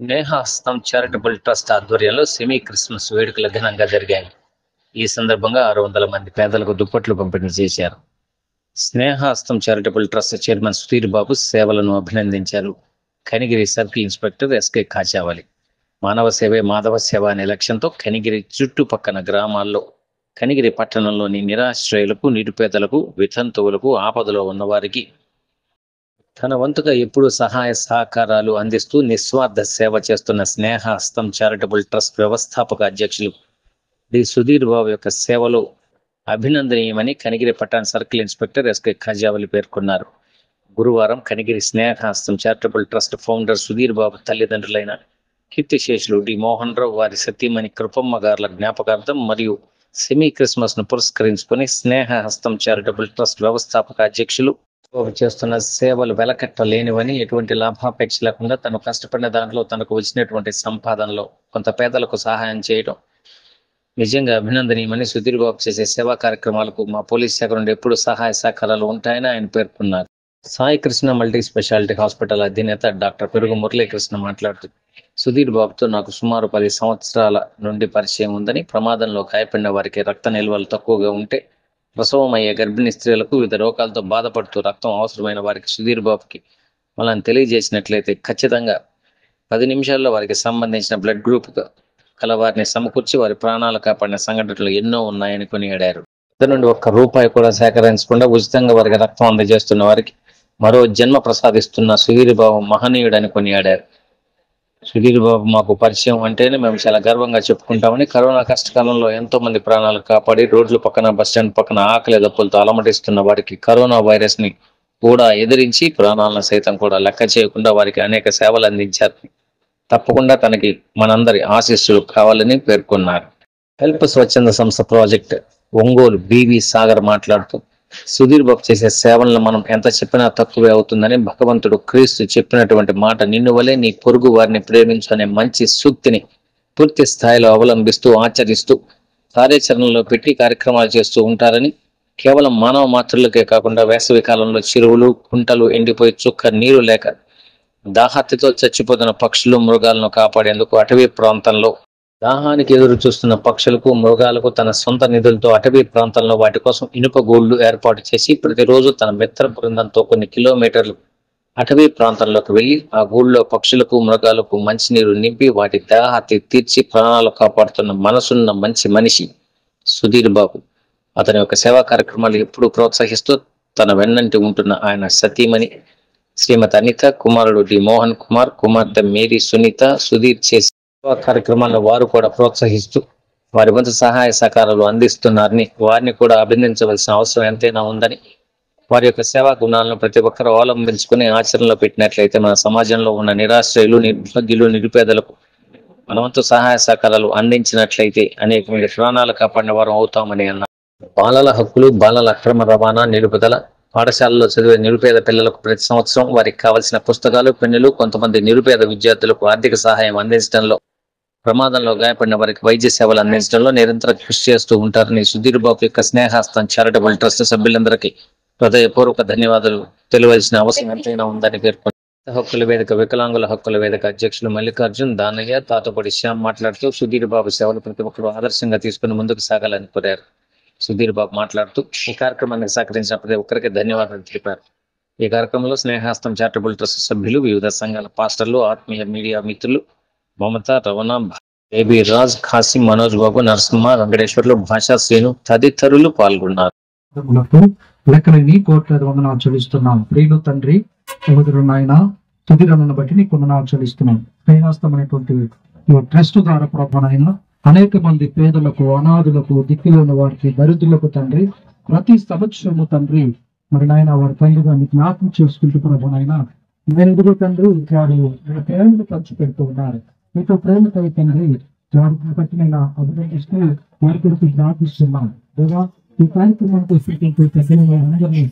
స్నేహాస్తం charitable trust ఆధ్వర్యంలో semi Christmas వేడుకలు ఘనంగా జరిగాయి. ఈ సందర్భంగా 600 మంది పేదలకు దుప్పట్లు పంపిణీ చేశారు. స్నేహాస్తం charitable trust chairman Sudheer Babu సేవలను అభినందించారు. కనిగిరి సర్కిల్ ఇన్స్పెక్టర్ ఎస్కే కాచావలి మానవ సేవే మాధవ సేవ అనే లక్ష్యంతో కనిగిరి చుట్టుపక్కల గ్రామాల్లో కనిగిరి పట్టణంలోని నిరాశ్రయులకు, నిరుపేదలకు, వితంతువులకు, ఆపదలో ఉన్నవారికి తన వంతుగా ఎప్పుడూ సహాయ సహకారాలు అందిస్తూ నిస్వార్థ సేవ చేస్తున్న స్నేహాస్తం చారిటబుల్ ట్రస్ట్ వ్యవస్థాపక అధ్యక్షులు డి సుధీర్ బాబు యొక్క సేవలు అభినందనీయమని కనిగిరి పట్టణ సర్కిల్ ఇన్స్పెక్టర్ ఎస్కే ఖజావలి పేర్కొన్నారు. గురువారం Kanigiri Snehahastam charitable trust founder Sudheer Babu తల్లిదండ్రులైన కీర్తిశేషులు డి మోహన్ రావు వారి సతీమణి కృపమ్మ గార్ల జ్ఞాపకార్థం మరియు సెమీ క్రిస్మస్ ను పురస్కరించుకుని స్నేహహస్తం చారిటబుల్ ట్రస్ట్ వ్యవస్థాపక అధ్యక్షులు చేస్తున్న సేవలు వెలకట్టలేనివని, ఎటువంటి లాభాపేక్ష లేకుండా తను కష్టపడిన దాంట్లో తనకు వచ్చినటువంటి సంపాదనలో కొంత పేదలకు సహాయం చేయడం నిజంగా అభినందనీయమని, సుధీర్ బాబు చేసే సేవా కార్యక్రమాలకు మా పోలీస్ శాఖ నుండి ఎప్పుడు సహాయ సహకారాలు ఉంటాయని ఆయన పేర్కొన్నారు. Sai Krishna multi speciality hospital అధినేత డాక్టర్ పెరుగు మురళీకృష్ణ మాట్లాడుతూ, సుధీర్ బాబుతో నాకు సుమారు 10 సంవత్సరాల నుండి పరిచయం ఉందని, ప్రమాదంలో గాయపడిన వారికి రక్త నిల్వలు తక్కువగా ఉంటే, ప్రసవం అయ్యే గర్భిణీ స్త్రీలకు వివిధ రోగాలతో బాధపడుతూ రక్తం అవసరమైన వారికి సుధీర్ బాబుకి వాళ్ళని తెలియజేసినట్లయితే ఖచ్చితంగా 10 నిమిషాల్లో వారికి సంబంధించిన బ్లడ్ గ్రూప్ కల వారిని సమకూర్చి వారి ప్రాణాలు కాపాడిన సంఘటనలు ఎన్నో ఉన్నాయని కొనియాడారు. ఇద్దరు నుండి ₹1 కూడా సేకరించకుండా ఉచితంగా వారికి రక్తం అందజేస్తున్న వారికి మరో జన్మ ప్రసాదిస్తున్న సుధీర్ బాబు మహనీయుడని కొనియాడారు. సుధీర్ బాబు మాకు పరిచయం అంటేనే మేము చాలా గర్వంగా చెప్పుకుంటామని, కరోనా కష్టకాలంలో ఎంతో మంది ప్రాణాలు కాపాడి రోడ్ల పక్కన, బస్టాండ్ పక్కన ఆకలి దప్పులతో అలమటిస్తున్న వారికి కరోనా వైరస్ ని కూడా ఎదిరించి ప్రాణాలను సైతం కూడా లెక్క చేయకుండా వారికి అనేక సేవలు అందించారు. తప్పకుండా తనకి మనందరి ఆశీస్సులు కావాలని పేర్కొన్నారు. హెల్ప్ స్వచ్ఛంద సంస్థ ప్రాజెక్ట్ ఒంగోలు బివి సాగర్ మాట్లాడుతూ, సుధీర్ బాబు చేసే సేవలను మనం ఎంత చెప్పినా తక్కువే అవుతుందని, భగవంతుడు క్రీస్తు చెప్పినటువంటి మాట నిన్ను వలే నీ పొరుగు వారిని ప్రేమించు అనే మంచి సూక్తిని పూర్తి స్థాయిలో అవలంబిస్తూ ఆచరిస్తూ కార్యాచరణలో పెట్టి కార్యక్రమాలు చేస్తూ ఉంటారని, కేవలం మానవ మాతృలకే కాకుండా వేసవి కాలంలో చెరువులు, కుంటలు ఎండిపోయి చుక్క నీరు లేక దాహార్తితో చచ్చిపోతున్న పక్షులు, మృగాలను కాపాడేందుకు అటవీ ప్రాంతంలో దాహానికి ఎదురు చూస్తున్న పక్షులకు, మృగాలకు తన సొంత నిధులతో అటవీ ప్రాంతంలో వాటి కోసం ఇనుప గూళ్లు ఏర్పాటు చేసి ప్రతిరోజు తన మిత్ర బృందంతో కొన్ని కిలోమీటర్లు అటవీ ప్రాంతంలోకి వెళ్లి ఆ గూళ్ళలో పక్షులకు, మృగాలకు మంచినీరు నింపి వాటి దాహార్తి తీర్చి ప్రాణాలు కాపాడుతున్న మనసున్న మంచి మనిషి సుధీర్ బాబు. అతని యొక్క సేవా కార్యక్రమాలు ఎప్పుడూ ప్రోత్సహిస్తూ తన వెన్నంటి ఉంటున్న ఆయన సతీమణి శ్రీమతి అనిత, కుమారుడు డి మోహన్ కుమార్, కుమార్తె మేరీ సునీత సుధీర్ చేసే కార్యక్రమాలను వారు కూడా ప్రోత్సహిస్తూ వారి వంతు సహాయ సహకారాలు అందిస్తున్నారని, వారిని కూడా అభినందించవలసిన అవసరం ఎంతైనా ఉందని, వారి యొక్క సేవా గుణాలను ప్రతి ఒక్కరూ అవలంబించుకుని ఆచరణలో పెట్టినట్లయితే మన సమాజంలో ఉన్న నిరాశ్రయులు, నిర్భాగ్యులు, నిరుపేదలకు మన వంతు సహాయ సహకారాలు అందించినట్లయితే అనేక మంది ప్రాణాలు కాపాడిన వారు అవుతామని అన్నారు. బాలల హక్కులు, బాలల అక్రమ రవాణా, నిలుపుదల, పాఠశాలలో చదివే నిరుపేద పిల్లలకు ప్రతి సంవత్సరం వారికి కావలసిన పుస్తకాలు, పెన్నులు, కొంతమంది నిరుపేద విద్యార్థులకు ఆర్థిక సహాయం అందించడంలో, ప్రమాదంలో గాయపడిన వారికి వైద్య సేవలు అందించడంలో నిరంతరం కృషి చేస్తూ ఉంటారని సుధీర్ బాబు యొక్క స్నేహాస్తం చారిటబుల్ ట్రస్ట్ సభ్యులందరికీ హృదయపూర్వక ధన్యవాదాలు తెలియవలసిన అవసరం ఎంతైనా ఉందని పేర్కొన్నారు. హక్కుల వేదిక, వికలాంగుల హక్కుల వేదిక అధ్యక్షులు మల్లికార్జున్, దానయ్య, తాతపూడి శ్యామ్ మాట్లాడుతూ సుధీర్ బాబు సేవలు ప్రతి ఒక్కరు ఆదర్శంగా తీసుకుని ముందుకు సాగాలని కోరారు. సుధీర్ బాబు మాట్లాడుతూ ఈ కార్యక్రమానికి సహకరించిన ప్రతి ఒక్కరికి ధన్యవాదాలు తెలిపారు. ఈ కార్యక్రమంలో స్నేహాస్తం చారిటబుల్ ట్రస్ట్ సభ్యులు, వివిధ సంఘాల పాస్టర్లు, ఆత్మీయ మీడియా మిత్రులు మమత, రవణ, బేబీ రాజ్, ఖాసిం, మనోజ్ బాబు, నరసింహ, వెంకటేశ్వర్లు, భాషా, శ్రీను తదితరులు పాల్గొన్నారు. లెక్కలేని కోట్లాది వందనాలు చెల్లిస్తున్నాం. ప్రియులు తండ్రి, సహోదరు నాయన తుదిరలను బట్టి నీకు వందనాలు చెల్లిస్తున్నాం. స్నేహాస్తం అనేటువంటి ట్రస్ట్ ద్వారా ప్రభువైనా అనేక మంది పేదలకు, అనాథులకు, దిక్కులేని వారికి, దరిద్రులకు తండ్రి ప్రతి సంవత్సరము తండ్రి మరి నాయన వారి తండ్రిగా మీకు జ్ఞాపకం చేసుకుంటూ ప్రభువైనా నేను ఎదుగు తండ్రి వారు ప్రేమను పంచి పెడుతూ ఉన్నారు. మీతో ప్రేమతో తండ్రి వారిని బట్టి నేను అభినందిస్తూ వారి కొరకు జ్ఞాపిస్తున్నాం. లేదా ఈ కార్యక్రమానికి అందరినీ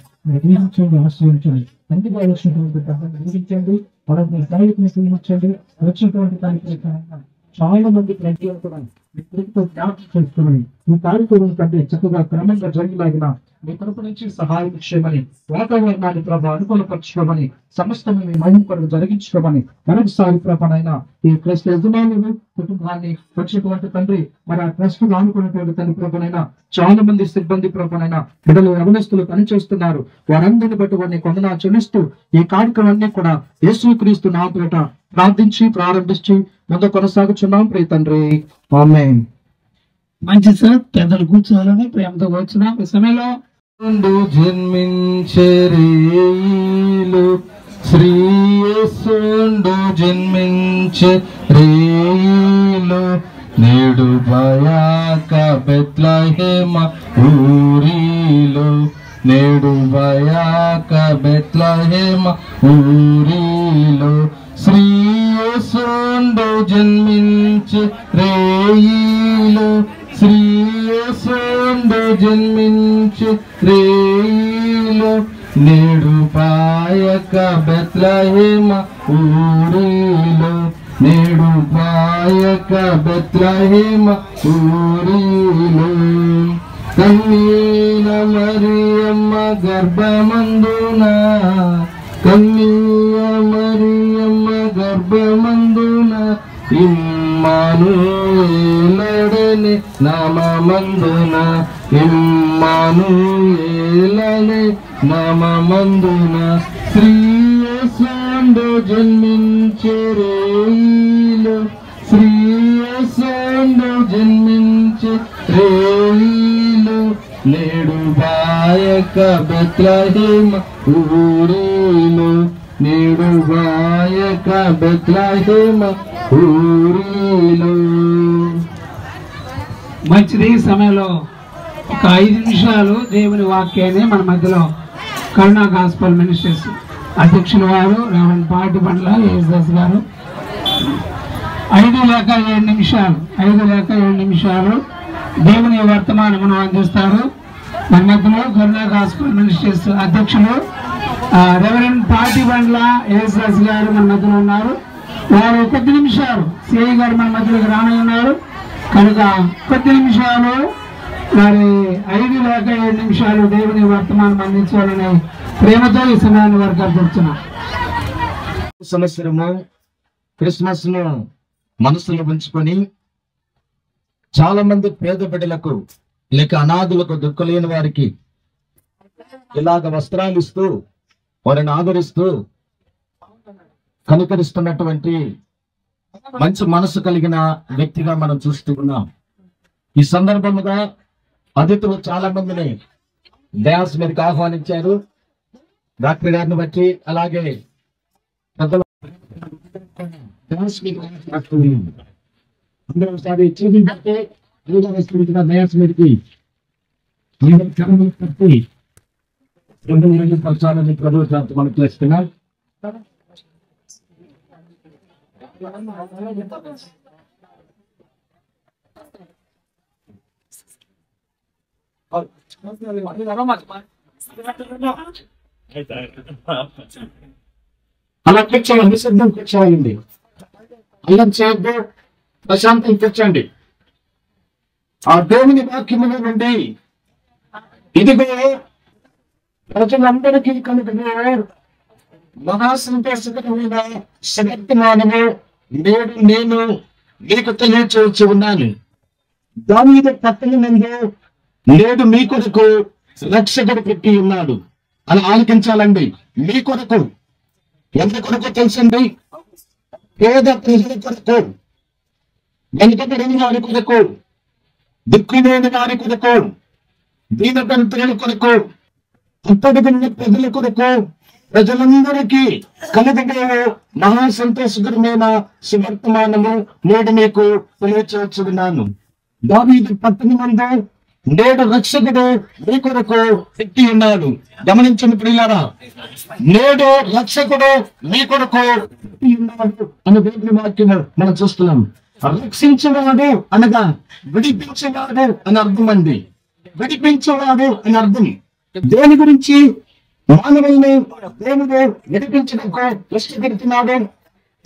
దీవించండి, ఆశ్రయించండి. ఎంతగా వచ్చినటువంటి దీవించండి, వాళ్ళని సైనికుని దీవించండి. వచ్చినటువంటి కార్యక్రమం చాలా మంది ప్రజలు కూడా మీ కొడుకుతో జ్ఞాపకం చేసుకోమని ఈ కార్యక్రమం కంటే చక్కగా క్రమంగా జరిగిలాగిన మీ తరపు నుంచి సహాయం చేయమని వాతావరణాన్ని ప్రభావ అనుకూలపరచుకోమని సమస్తము మీ మహిమ కొరకు జరిగించుకోమని మరొకసారి ప్రభానైనా ఈ ట్రస్ట్ యజమానులు కుటుంబాన్ని వచ్చినటువంటి తండ్రి మరి ఆ ట్రస్ట్ ఆనుకున్నటువంటి తండ్రి ప్రభానైనా చాలా మంది సిబ్బంది ప్రభానైనా బిడ్డలు యవనస్తులు పనిచేస్తున్నారు. వారందరిని బట్టి వారిని కొందనా చెల్లిస్తూ ఈ కార్యక్రమాన్ని కూడా యేసుక్రీస్తు నామమున ప్రార్థించి ప్రారంభించి ముందు కొనసాగుచున్నాం ప్రియ తండ్రి. ఆమేన్. మంచి సార్, పెద్దలు కూర్చోవాలని ప్రేమతో కూర్చున్నాం. ఈ సమయంలో జన్మించే రేయిలు శ్రీయేసుండు జన్మించే రేయిలు నేడు బయాక బెత్లహేమ ఊరిలో నేడు బయాక బెత్లహేమ ఊరిలో శ్రీయేసుండు జన్మించే రేయిలు శ్రీయేసుండు జన్మించే రేయిలో నేడు పాయక బెత్లహేమ ఊరిలో నేడు పాయక బెత్లహేమ ఊరిలో కన్నీల మరియమ్మ గర్భమందున కన్నీల మరియమ్మ గర్భమందున ఇమ్మానుయేలనే నామమందున ఇమ్మానుయేలనే నామమందున శ్రీయేసుండు జన్మించే రేయిలో శ్రీయేసుండు జన్మించే రేయిలో నేడు బాయక బెత్లహేమ ఊరిలో నేడు బాయక బెత్లహేమ ఊరిలో. మంచిది. ఈ సమయంలో ఒక 5 నిమిషాలు దేవుని వాక్యాన్ని మన మధ్యలో కరుణా గాస్పల్ మినిస్ట్రీస్ అధ్యక్షుల వారు రెవరెండ్ పాటి బండ్ల యేసుదాస్ గారు 5 లేక 7 నిమిషాలు దేవుని వర్తమానమును అందిస్తారు. మన మధ్యలో కరుణా గాస్పల్ మినిస్ట్రీస్ అధ్యక్షులు రెవరెండ్ పాటి బండ్ల యేసుదాస్ గారు మన మధ్యలో ఉన్నారు. వారు కొద్ది నిమిషాలు సిఐ గారు మన మధ్యలోకి రానున్నారు కనుక కొద్ది నిమిషాలు మరి 5 లేక 7 నిమిషాలు దేవుని వర్తమానం అందించాలని ప్రేమతో ఈ సమయాన్ని వారికి అర్పించున్నాం. సంవత్సరము క్రిస్మస్ ను మనసులో ఉంచుకొని చాలా మంది పేద బిడ్డలకు లేక అనాథులకు దుఃఖలేని వారికి ఇలాగ వస్త్రాలు ఇస్తూ వారిని ఆదరిస్తూ కనుకరిస్తున్నటువంటి మంచి మనసు కలిగిన వ్యక్తిగా మనం చూస్తూ ఉన్నాం. ఈ సందర్భముగా అతిథులు చాలా మందిని డ్యాన్స్ మీదకి ఆహ్వానించారు. డాక్టర్ గారిని బట్టి అలాగే పెద్దలు డ్యాన్స్ మీదకి అందరూ ఒకసారి డ్యాన్స్ మీదకి కట్టి పరచాలని ప్రభుత్వం మనకు చేస్తున్నారు. అలా కూర్చోండి, సిద్ధం కూర్చోండి, అల్లం చేయొద్దు, ప్రశాంతం కూర్చోండి. ఆ దేవుని వాక్యముల నుండి ఇదిగో ప్రజలందరికీ కనుక మహాసంతోషకరమైన శక్తిమానము నేడు నేను మీకు తెలియచేయచ్చు ఉన్నాను. దావీదు పట్టణమందు నేడు మీ కొరకు రక్షకుడు పెట్టి ఉన్నాడు. అలా ఆలకించాలండి. మీ కొరకు ఎంత కొరకు తెలుసండి? పేద ప్రజల కొరకు, వెనుకబడిన వారి కొరకు, దిక్కులేని వారి కొరకు, దీనదరిద్రుల కొరకు, అట్టడుగున్న ప్రజల కొరకు, ప్రజలందరికీ కలిగిన మహా సంతోషకరమైన సువర్తమానము నేడు మీకు తెలియచేస్తున్నాను. దావీదు పట్టణమందు నేడు రక్షకుడు మీ కొరకు పెట్టి ఉన్నాడు. గమనించండి ప్రియులారా, నేడు రక్షకుడు మీ కొరకు పెట్టి ఉన్నాడు అనే దేవుని వాక్యము మనం చూస్తున్నాం. రక్షించేవాడు అనగా విడిపించేవాడు అని అర్థం అండి. విడిపించేవాడు అని అర్థం. దేని గురించి? మానవుల్ని దేవుడు విడిపించడానికి ఇష్టపడుతున్నాడు.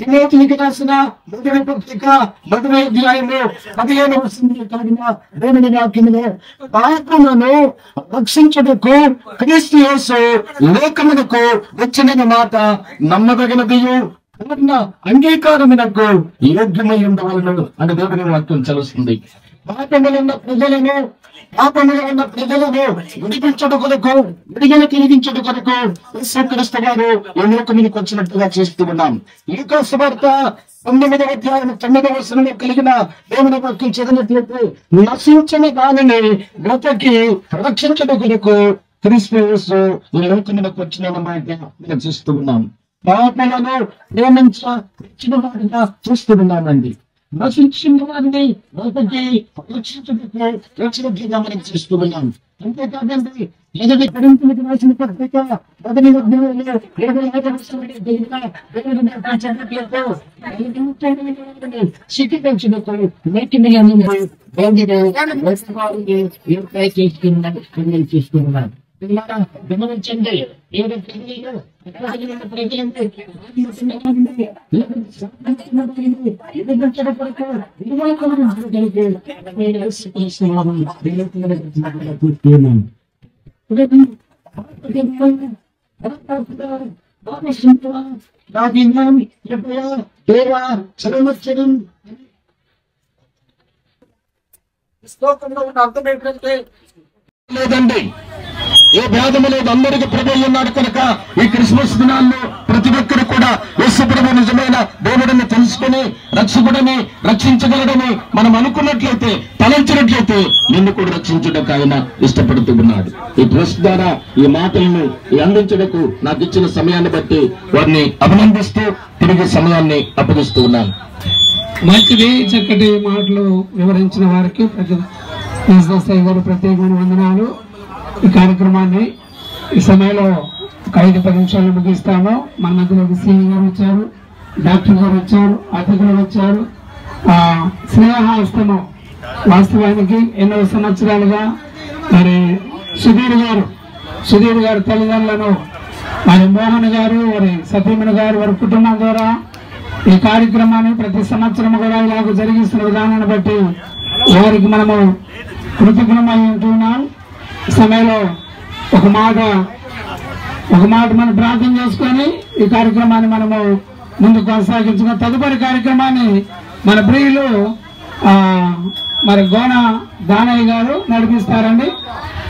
తిమోతికి రాసిన మొదటి పత్రిక 10వ అధ్యాయంలో 15వ వచనంలో కలిగిన దేవుని వాక్యములో పాపములను రక్షించుటకు క్రీస్తు యేసు లోకమునకు వచ్చిన మాట నమ్మదగినదియు పూర్ణ అంగీకారమునకు యోగ్యమై ఉండవలను అని దేవుని వాక్యం తెలుస్తుంది. పాపములో ఉన్న ప్రజలను విడిపించడం కొరకు, విడుదల కలిగించడం కొరకు యేసుక్రీస్తు వారు ఈ లోకమునికి వచ్చినట్టుగా చేస్తూ ఉన్నాం. లూకా సువార్త 9వ అధ్యాయం 9వ వచనంలో కలిగిన దేవుని వాక్యం చదివినట్లయితే నశించిన దానిని బ్రతికి రక్షించడం కొరకు క్రీస్తు యేసు ఈ లోకమునికి వచ్చిన మాట మనం చూస్తూ ఉన్నాం. పాపలను ప్రేమించిన వారిగా చూస్తున్నామండి. నశించిన వారిని బ్రతికి రక్షించడానికి మనం చూస్తూ ఉన్నాం. అంతేకాదండి, ఎదుటి కొరింథీయులకు రాసిన పత్రిక 10వ అధ్యాయంలో 7వ వచనంలో శిక్షించుటకు నేటిని చేస్తున్నాం. గమనించండి, అర్థం ఏంటంటే లేదండి, ఏ భేదము లేదు, అందరికీ ప్రభు ఉన్నాడు కనుక ఈ క్రిస్మస్ దినాల్లో ప్రతి ఒక్కరు కూడా యేసు ప్రభు నిజమైన దేవుడిని తెలుసుకుని రక్షకుడిని రక్షించగలడని మనం అనుకున్నట్లయితే, తలంచినట్లయితే నిన్ను కూడా రక్షించుటకు ఆయన ఇష్టపడుతూ ఉన్నాడు. ఈ ట్రస్ట్ ద్వారా ఈ మాటలను అందించడకు నాకు ఇచ్చిన సమయాన్ని బట్టి వారిని అభినందిస్తూ తిరిగి సమయాన్ని అప్పగిస్తూ ఉన్నాను. మంచిది, చక్కటి మాటలు వివరించిన వారికి గారు ప్రత్యేకమైన వందనాలు. ఈ కార్యక్రమాన్ని ఈ సమయంలో ఒక 5-10 నిమిషాలు ముగిస్తాము. మన మధ్యలోకి సిఈ గారు వచ్చారు, డాక్టర్ గారు వచ్చారు, అతిథులు వచ్చారు. స్నేహాస్తము వాస్తవానికి ఎన్నో సంవత్సరాలుగా మరి సుధీర్ గారు తల్లిదండ్రులను మరి మోహన్ గారు, వారి సతీమణి గారు, వారి కుటుంబం ద్వారా ఈ కార్యక్రమాన్ని ప్రతి సంవత్సరం కూడా ఇలాగ జరిగిస్తున్న విధానాన్ని బట్టి వారికి మనము కృతజ్ఞమై ఉంటున్నాం. ఈ సమయంలో ఒక మాట మనం ప్రార్థన చేసుకొని ఈ కార్యక్రమాన్ని మనము ముందు కొనసాగించుకున్న తదుపరి కార్యక్రమాన్ని మన ప్రియులు మరి గోన దానయ్య గారు నడిపిస్తారండి.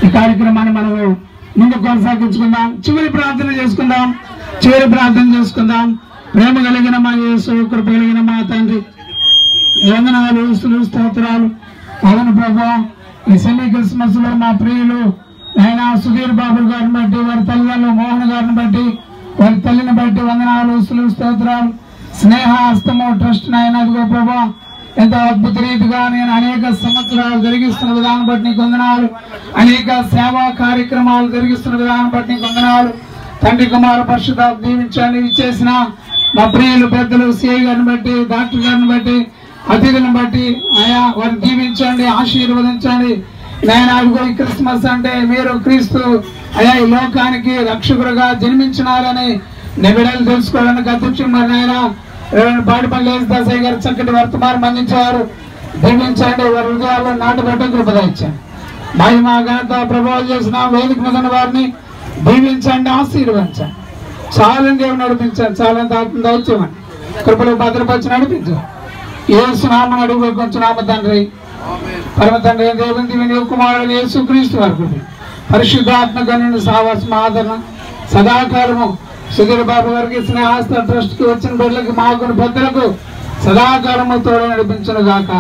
ఈ కార్యక్రమాన్ని మనము ముందు కొనసాగించుకుందాం. చివరి ప్రార్థన చేసుకుందాం. ప్రేమ కలిగిన మా యేసు, కృప కలిగిన మా తండ్రి, వందనాలు, స్తోత్రాలు. అవును ప్రభా, ఈ సెమీ క్రిస్మస్ లో మా ప్రియులు ఆయన సుధీర్ బాబు గారిని బట్టి, వారి తల్లిదండ్రులు మోహన్ గారిని బట్టి, వారి తల్లిని బట్టి వందనాలు, స్తోత్రాలు. స్నేహాస్తము ట్రస్ట్ నాయన అదిగో ప్రభా, ఎంతో అద్భుత రీతిగా నేను అనేక సంవత్సరాలు జరిగిస్తున్న విధానం బట్టి నీకు వందనాలు. అనేక సేవా కార్యక్రమాలు జరిగిస్తున్న విధానం బట్టి నీకు వందనాలు. తండ్రి కుమార పరిశుద్ధ దీవించండి. ఇచ్చేసిన మా ప్రియులు పెద్దలు సిఐ గారిని బట్టి, డాక్టర్ గారిని బట్టి, అతిథులను బట్టి ఆయా వారిని దీవించండి, ఆశీర్వదించండి. నేను అదిగో ఈ క్రిస్మస్ అంటే మీరు క్రీస్తు అయా ఈ లోకానికి రక్షకుడుగా జన్మించినారని నిబిడలు తెలుసుకోవడానికి అధ్యక్షుడు మరి నాయన బాడిపల్లి దాసయ్య గారు చక్కటి వర్తమానం అందించారు. దీవించండి, వారి హృదయాల్లో నాటుబట్ట కృపదించండి. మహిమ ఘనత ప్రభావం చేసిన వేదిక మీద వారిని దీవించండి, ఆశీర్వదించండి. చాలని దేవుని నడిపించండి, చాలంత ఆత్మ దయచేయమని కృపలు భద్రపరిచి నడిపించండి. యేసునామమున అడుగు కొంచెం తండ్రి, పరమ తండ్రి దేవుని దీవెన కుమారుడు యేసుక్రీస్తు వరకు పరిశుద్ధాత్మ గణుని సావాసం ఆదరణ సదాకాలము సుధీర్ బాబు గారికి, స్నేహాస్త ట్రస్ట్ కి వచ్చిన బిడ్డలకి, మాకు పెద్దలకు సదాకాలము తోడు నడిపించను గాక.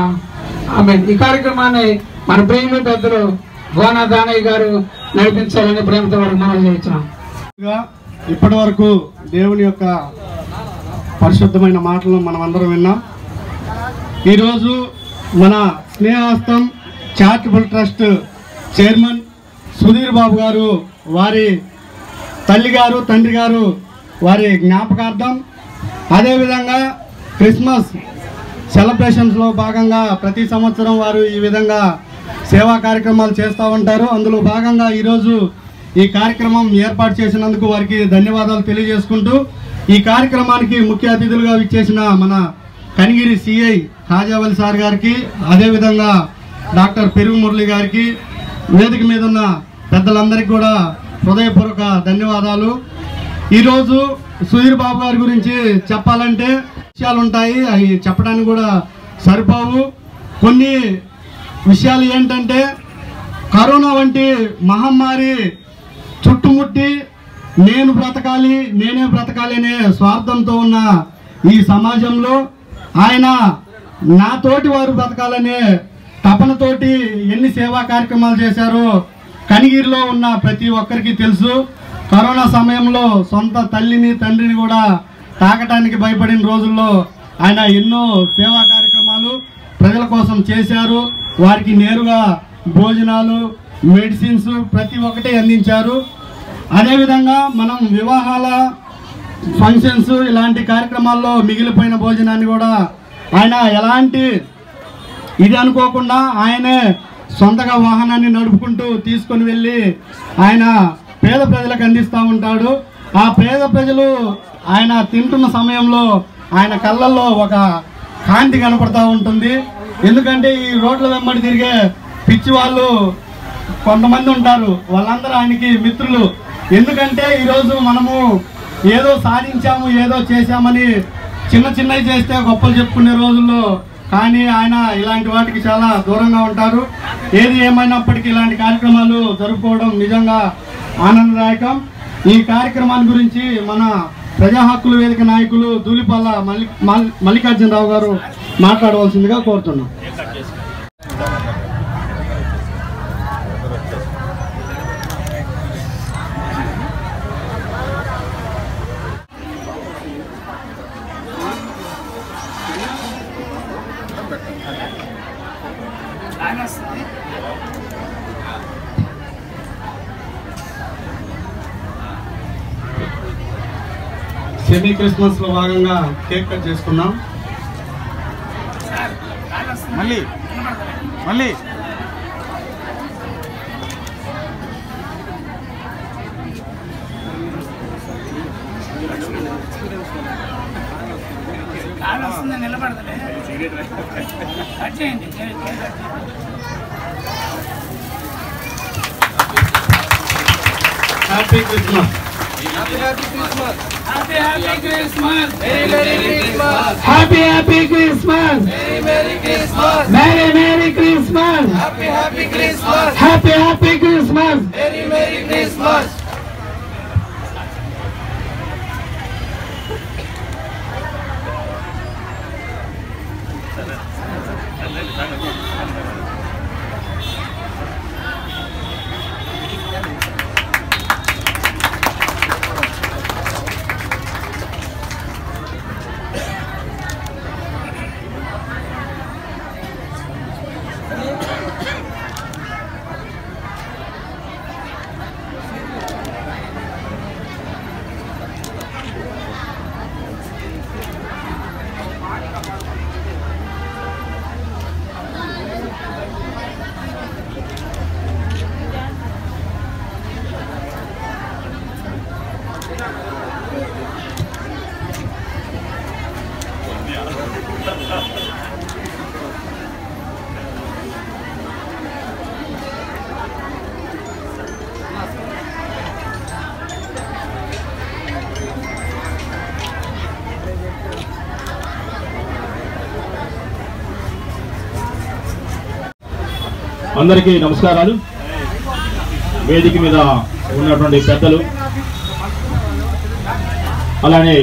ఆమేన్. ఈ కార్యక్రమాన్ని మన ప్రియులు పెద్దలు గోనా దానయ్య గారు నడిపించాలని ప్రేమతో వారికి మనం చేయించాం. ఇప్పటి వరకు దేవుని యొక్క పరిశుద్ధమైన మాటలను మనం అందరం విన్నాం. ఈరోజు మన స్నేహాస్తం charitable trust chairman Sudheer Babu గారు, వారి తల్లి గారు, తండ్రి గారు, వారి జ్ఞాపకార్థం, అదేవిధంగా క్రిస్మస్ సెలబ్రేషన్స్లో భాగంగా ప్రతి సంవత్సరం వారు ఈ విధంగా సేవా కార్యక్రమాలు చేస్తూ ఉంటారు. అందులో భాగంగా ఈరోజు ఈ కార్యక్రమం ఏర్పాటు చేసినందుకు వారికి ధన్యవాదాలు తెలియజేసుకుంటూ, ఈ కార్యక్రమానికి ముఖ్య అతిథులుగా విచ్చేసిన మన కనిగిరి సిఐ హాజావలి సార్ గారికి, అదేవిధంగా డాక్టర్ పెరుగు మురళి గారికి, వేదిక మీద ఉన్న పెద్దలందరికీ కూడా హృదయపూర్వక ధన్యవాదాలు. ఈరోజు సుధీర్ బాబు గారి గురించి చెప్పాలంటే విషయాలు ఉంటాయి, అవి చెప్పడానికి కూడా సరిపోవు. కొన్ని విషయాలు ఏంటంటే, కరోనా వంటి మహమ్మారి చుట్టుముట్టి నేనే బ్రతకాలి అనే స్వార్థంతో ఉన్న ఈ సమాజంలో ఆయన నా తోటి వారు బ్రతకాలనే తపనతోటి ఎన్ని సేవా కార్యక్రమాలు చేశారో కనిగిరిలో ఉన్న ప్రతి ఒక్కరికి తెలుసు. కరోనా సమయంలో సొంత తల్లిని తండ్రిని కూడా తాకటానికి భయపడిన రోజుల్లో ఆయన ఎన్నో సేవా కార్యక్రమాలు ప్రజల కోసం చేశారు. వారికి నేరుగా భోజనాలు, మెడిసిన్స్ ప్రతి ఒక్కటి అందించారు. అదేవిధంగా మనం వివాహాల ఫంక్షన్స్ ఇలాంటి కార్యక్రమాల్లో మిగిలిపోయిన భోజనాన్ని కూడా ఆయన ఎలాంటి ఇది అనుకోకుండా ఆయనే సొంతగా వాహనాన్ని నడుపుకుంటూ తీసుకొని వెళ్ళి ఆయన పేద ప్రజలకు అందిస్తూ ఉంటాడు. ఆ పేద ప్రజలు ఆయన తింటున్న సమయంలో ఆయన కళ్ళల్లో ఒక కాంతి కనపడతా ఉంటుంది. ఎందుకంటే ఈ రోడ్ల వెంబడి తిరిగే పిచ్చి వాళ్ళు కొంతమంది ఉంటారు, వాళ్ళందరూ ఆయనకి మిత్రులు. ఎందుకంటే ఈరోజు మనము ఏదో సాధించాము, ఏదో చేశామని చిన్నవి చేస్తే గొప్పలు చెప్పుకునే రోజుల్లో, కానీ ఆయన ఇలాంటి వాటికి చాలా దూరంగా ఉంటారు. ఏది ఏమైనప్పటికీ ఇలాంటి కార్యక్రమాలు జరుపుకోవడం నిజంగా ఆనందదాయకం. ఈ కార్యక్రమాన్ని గురించి మన ప్రజా హక్కుల వేదిక నాయకులు దూలిపల్ల మల్లికార్జునరావు గారు మాట్లాడవలసిందిగా కోరుతున్నాం. సెమీ క్రిస్మస్ లో భాగంగా కేక్ కట్ చేసుకున్నాం. మళ్ళీ happy Christmas. Happy Christmas. Happy Christmas. Merry Christmas. Merry Christmas. Happy Christmas. Happy Christmas. Merry Christmas. అందరికీ నమస్కారాలు. వేదిక మీద ఉన్నటువంటి పెద్దలు, అలానే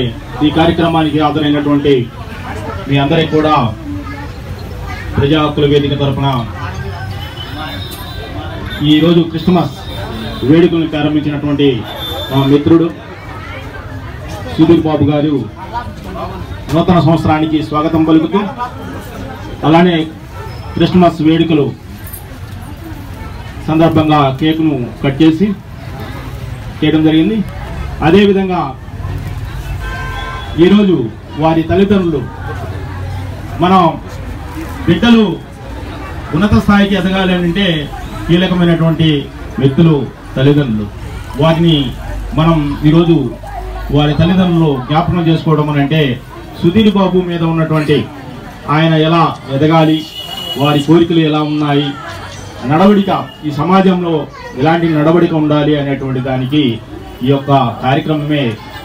ఈ కార్యక్రమానికి హాజరైనటువంటి మీ అందరికీ కూడా ప్రజా హక్కుల వేదిక తరఫున ఈరోజు క్రిస్మస్ వేడుకలను ప్రారంభించినటువంటి మా మిత్రుడు సుధీర్ బాబు గారు నూతన సంవత్సరానికి స్వాగతం పలుకుతూ, అలానే క్రిస్మస్ వేడుకలు సందర్భంగా కేకును కట్ చేసి చేయడం జరిగింది. అదేవిధంగా ఈరోజు వారి తల్లిదండ్రులు, మనం బిడ్డలు ఉన్నత స్థాయికి ఎదగాలి అంటే కీలకమైనటువంటి వ్యక్తులు తల్లిదండ్రులు. వారిని మనం ఈరోజు వారి తల్లిదండ్రులు జ్ఞాపకం చేసుకోవడం అని అంటే సుధీర్ బాబు మీద ఉన్నటువంటి ఆయన ఎలా ఎదగాలి, వారి కోరికలు ఎలా ఉన్నాయి, నడవడిక ఈ సమాజంలో ఎలాంటి నడవడిక ఉండాలి అనేటువంటి దానికి ఈ యొక్క కార్యక్రమమే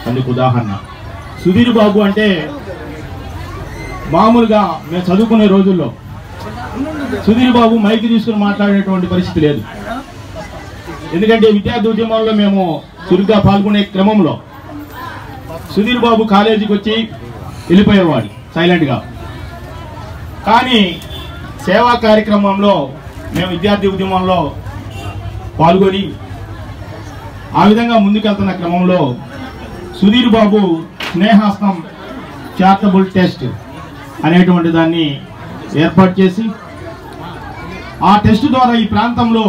అందుకు ఉదాహరణ. సుధీర్ బాబు అంటే మామూలుగా మేము చదువుకునే రోజుల్లో సుధీర్ బాబు మైక్ తీసుకుని మాట్లాడేటువంటి పరిస్థితి లేదు. ఎందుకంటే విద్యార్థి ఉద్యమంలో మేము చురుగ్గా పాల్గొనే క్రమంలో సుధీర్ బాబు కాలేజీకి వచ్చి వెళ్ళిపోయేవాడు సైలెంట్గా. కానీ సేవా కార్యక్రమంలో మేము విద్యార్థి ఉద్యమంలో పాల్గొని ఆ విధంగా ముందుకెళ్తున్న క్రమంలో సుధీర్ బాబు స్నేహాస్తం చారిటబుల్ టెస్ట్ అనేటువంటి దాన్ని ఏర్పాటు చేసి ఆ టెస్ట్ ద్వారా ఈ ప్రాంతంలో